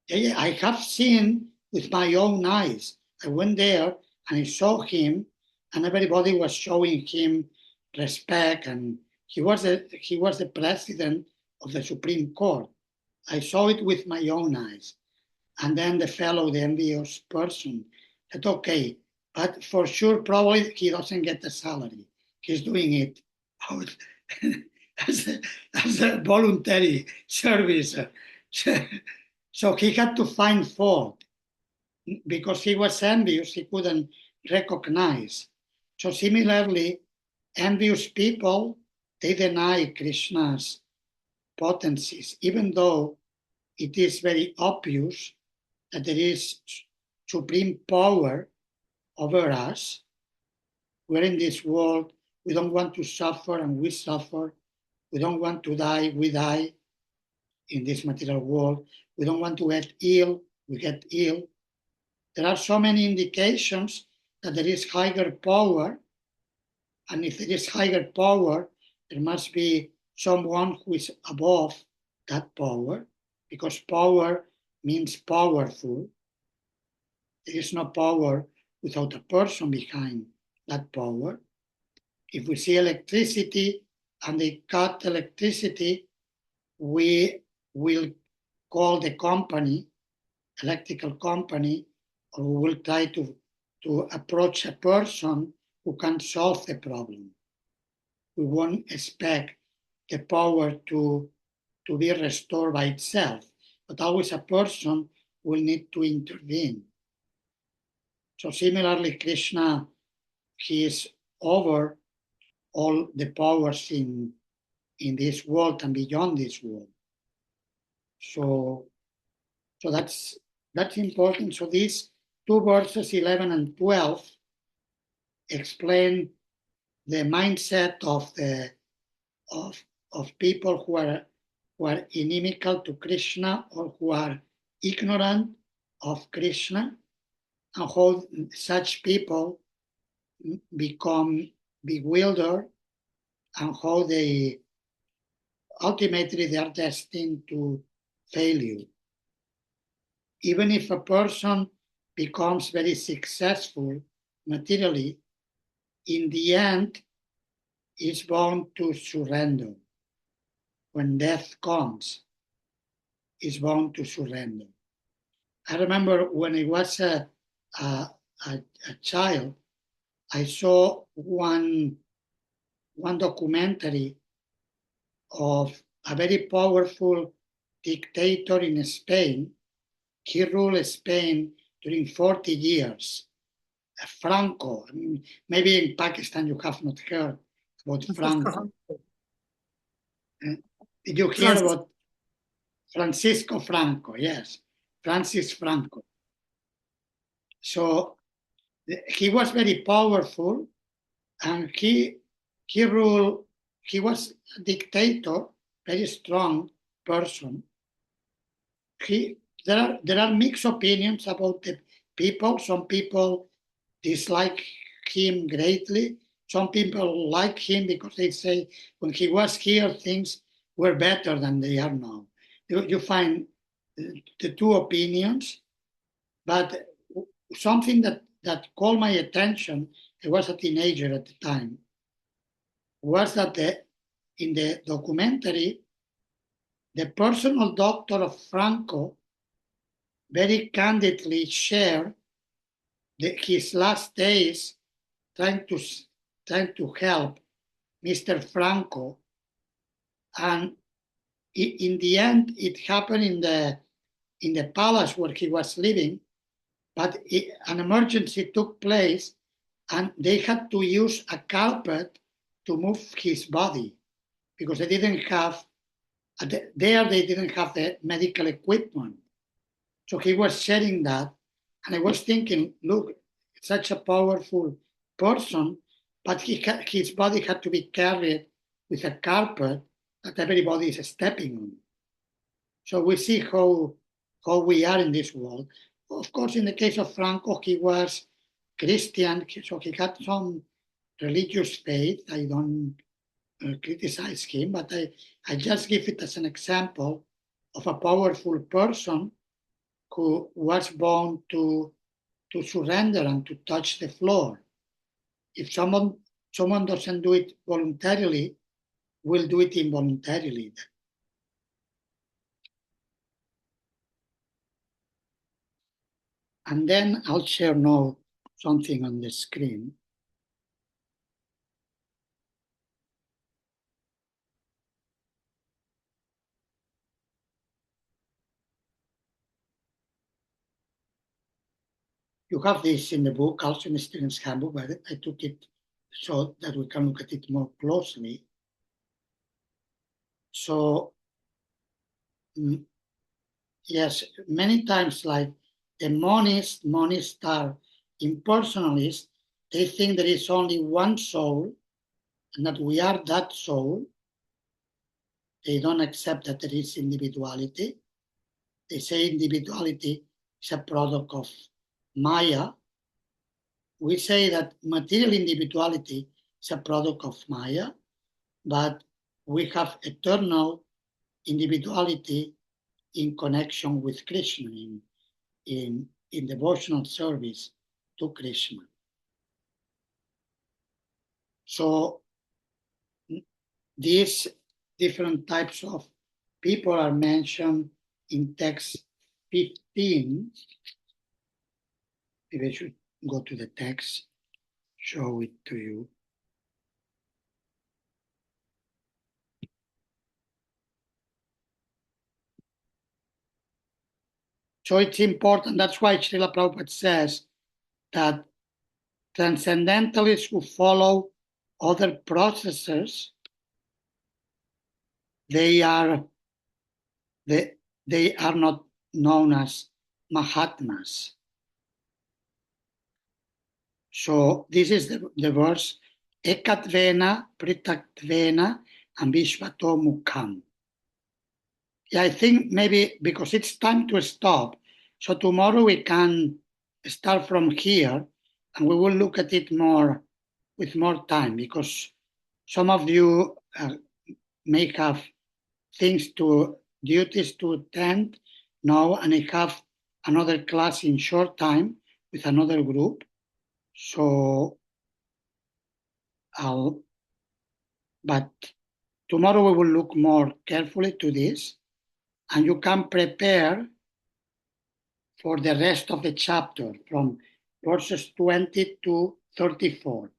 yeah, I have seen with my own eyes. I went there and I saw him, and everybody was showing him respect, and he was the president of the Supreme Court. I saw it with my own eyes. And then the fellow, the envious person, said, okay, but for sure, probably he doesn't get the salary. He's doing it out as a voluntary service. So he had to find fault. Because he was envious, he couldn't recognize. So similarly, envious people, they deny Krishna's potencies, even though it is very obvious that there is supreme power over us. We're in this world, we don't want to suffer and we suffer. We don't want to die, we die in this material world. We don't want to get ill, we get ill. There are so many indications that there is higher power, and if there is higher power, there must be someone who is above that power, because power means powerful. There is no power without a person behind that power. If we see electricity and they cut electricity, we will call the company, electrical company, or we will try to approach a person who can solve the problem. We won't expect the power to be restored by itself, but always a person will need to intervene. So similarly, Krishna, he is over all the powers in this world and beyond this world. So that's important. So these two verses, 11 and 12, explain the mindset of people who are inimical to Krishna, or who are ignorant of Krishna, and how such people become bewildered, and how they ultimately are destined to failure. Even if a person becomes very successful materially, in the end, is bound to surrender. When death comes, is bound to surrender. I remember when I was a child, I saw one documentary of a very powerful dictator in Spain. He ruled Spain during 40 years. Franco. I mean, maybe in Pakistan you have not heard about Franco. Did you hear about Francisco Franco? Yes, Francis Franco. So he was very powerful, and he ruled. He was a dictator, very strong person. There are mixed opinions about the people. Some people dislike him greatly. Some people like him because they say when he was here, things were better than they are now. You find the two opinions, but something that called my attention, I was a teenager at the time, was that in the documentary, the personal doctor of Franco very candidly shared his last days trying to help Mr. Franco, and in the end, it happened in the palace where he was living. But an emergency took place, and they had to use a carpet to move his body because they didn't have they didn't have the medical equipment. So he was sharing that, and I was thinking, look, such a powerful person, but his body had to be carried with a carpet that everybody is stepping on. So we see how we are in this world. Of course, in the case of Franco, he was Christian, so he had some religious faith. I don't criticize him, but I just give it as an example of a powerful person who was bound to surrender and to touch the floor. If someone doesn't do it voluntarily, will do it involuntarily. And then I'll share now something on the screen. You have this in the book, also in the Student's Handbook, but I took it so that we can look at it more closely. So, yes, many times, like the monists are impersonalists. They think there is only one soul and that we are that soul. They don't accept that there is individuality. They say individuality is a product of Maya. We say that material individuality is a product of Maya, but we have eternal individuality in connection with Krishna, in devotional service to Krishna. So these different types of people are mentioned in text 15. Maybe I should go to the text, show it to you. So it's important. That's why Srila Prabhupada says that transcendentalists who follow other processes, they are not known as Mahatmas. So this is the verse, Ekatvena, Pritatvena, and Vishvato Mukham. Yeah, I think maybe because it's time to stop, So tomorrow we can start from here and we will look at it more with more time because some of you may have duties to attend now, and I have another class in short time with another group. So but tomorrow we will look more carefully to this, and you can prepare for the rest of the chapter from verses 20 to 34.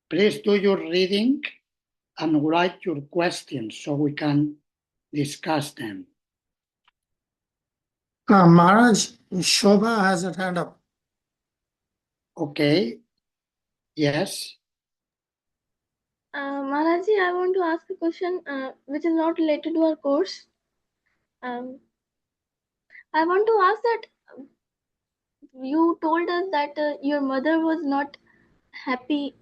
Please do your reading and write your questions so we can discuss them. Maharaj, Shobha has her hand up. Okay. Yes. Maharaji, I want to ask a question which is not related to our course. I want to ask that you told us that your mother was not happy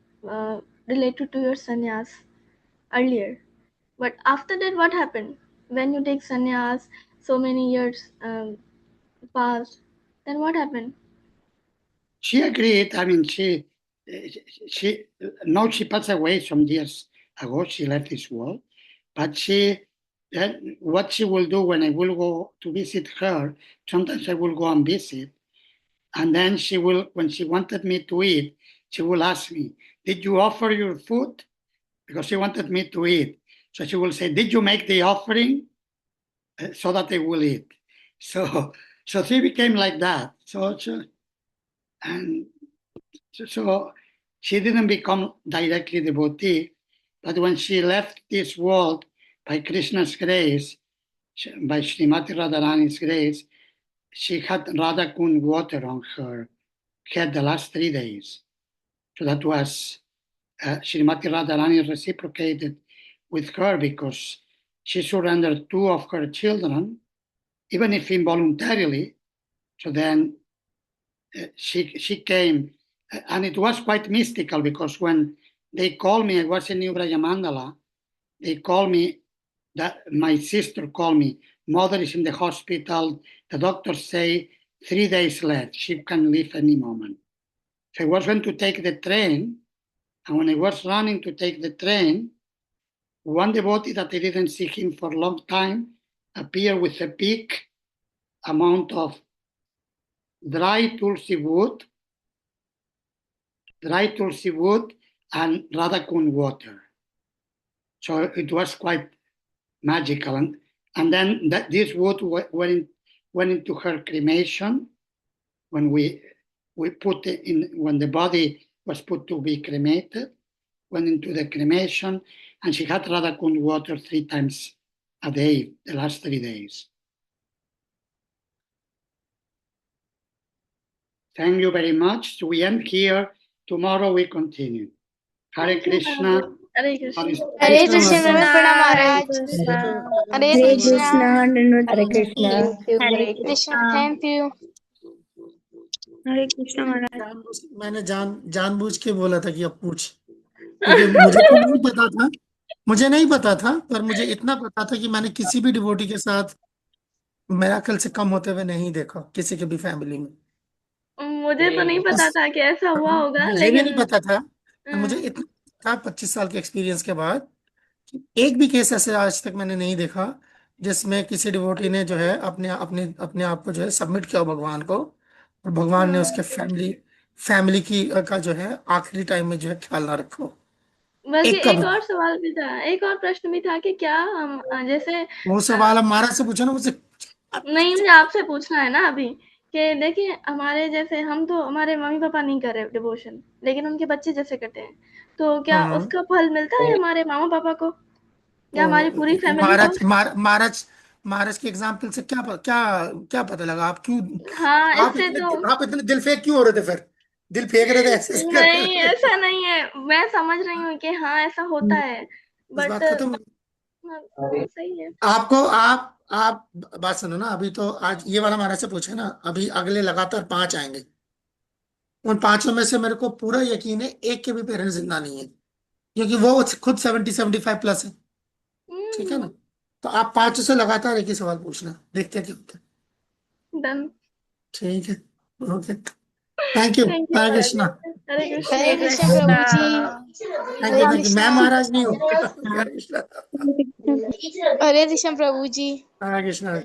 related to your sannyas earlier. But after that, what happened? When you take sannyas, so many years passed, then what happened? She agreed. I mean, she now she passed away some years ago. She left this world, but what she will do when I will go to visit her, sometimes I will go and visit, and then she will, when she wanted me to eat, she will ask me, "Did you offer your food?" Because she wanted me to eat. So she will say, "Did you make the offering?" So that they will eat. So she became like that. And so she didn't become directly devotee, but when she left this world by Krishna's grace, by Srimati Radharani's grace, she had Radha Kund water on her head the last 3 days. So that was Srimati Radharani reciprocated with her because she surrendered 2 of her children, even if involuntarily. So then she came, and it was quite mystical because when they called me, I was in New Brajamandala, they called me, that my sister called me, mother is in the hospital, the doctors say 3 days left, she can leave any moment. So I was going to take the train, and when I was running to take the train, one devotee that I didn't see him for a long time appeared with a big amount of dry tulsi wood and Radhakund water. So it was quite magical. And then this wood went into her cremation when we put it in, when the body was put to be cremated, went into the cremation, and she had Radhakund water 3 times a day, the last 3 days. Thank you very much. So we end here. Tomorrow we continue. Hare Krishna. Hare Krishna. Hare Krishna, Krishna. Maharaj. Hare Hare Krishna. Krishna, Hare Krishna. thank you, Hare Hare Krishna, Krishna. thank you. हरे कृष्ण महाराज मैंने जानबूझ के बोला था कि अब पूछ, क्योंकि मुझे तो नहीं पता था, पर मुझे इतना पता था कि मैंने किसी भी डिवोटी के साथ मिराकल से कम होते हुए नहीं देखा किसी के भी फैमिली में। मुझे तो नहीं पता बस था कि ऐसा हुआ होगा, मुझे भी नहीं लेकिन पता था, पर मुझे इतना था 25 साल के एक्सपीरियंस के बाद कि एक भी केस ऐसे आज तक मैंने नहीं देखा जिसमें किसी डिवोटी ने जो है अपने अपने अपने आप को जो है सबमिट किया हो भगवान को, और भगवान ने उसके फैमिली की का जो है आखिरी टाइम में जो है ख्याल ना रखो। बल्कि एक का एक भी और सवाल भी था, एक और प्रश्न भी था कि क्या हम जैसे वो सवाल अब महाराज से पूछो ना मुझसे। नहीं, मुझे आपसे पूछना है ना अभी कि देखिए, हमारे जैसे हम तो, हमारे मम्मी पापा नहीं कर रहे डिवोशन, लेकिन उनके बच्चे जैसे करते हैं, तो क्या हाँ, उसका फल मिलता है हमारे मामा पापा को या हमारी पूरी तो फैमिली को? महाराज के एग्जाम्पल से क्या क्या पता लगा? आप क्यों हाँ, इससे तो आप इतने दिल फेंक क्यों हो रहे थे? फिर दिल फेंक रहे थे ऐसे ऐसे कर नहीं, रहे ऐसा नहीं है, मैं समझ रही हूँ कि हाँ ऐसा होता थे। है, बस बट बात खत्म। सही है। आपको आप बात सुनो ना, अभी तो आज ये वाला महाराज से पूछे ना, अभी अगले लगातार 5 आएंगे, उन 5 में से मेरे को पूरा यकीन है एक के भी पेरेंट्स जिंदा नहीं है, क्योंकि वो खुद 70-75 प्लस है। ठीक है ना? तो आप 5 से लगातार एक ही सवाल पूछना, देखते हैं क्या होता है। डन। ठीक है, okay, thank you, Thank you, Hare Krishna. Maharaj. Hare Krishna. Hare Hare Krishna Prabhu ji. Krishna. Thank Hare you, thank you. मैं कृष्णा। महाराज नहीं हूँ। हरे कृष्णा, हरे कृष्ण प्रभु जी। हरे कृष्णा।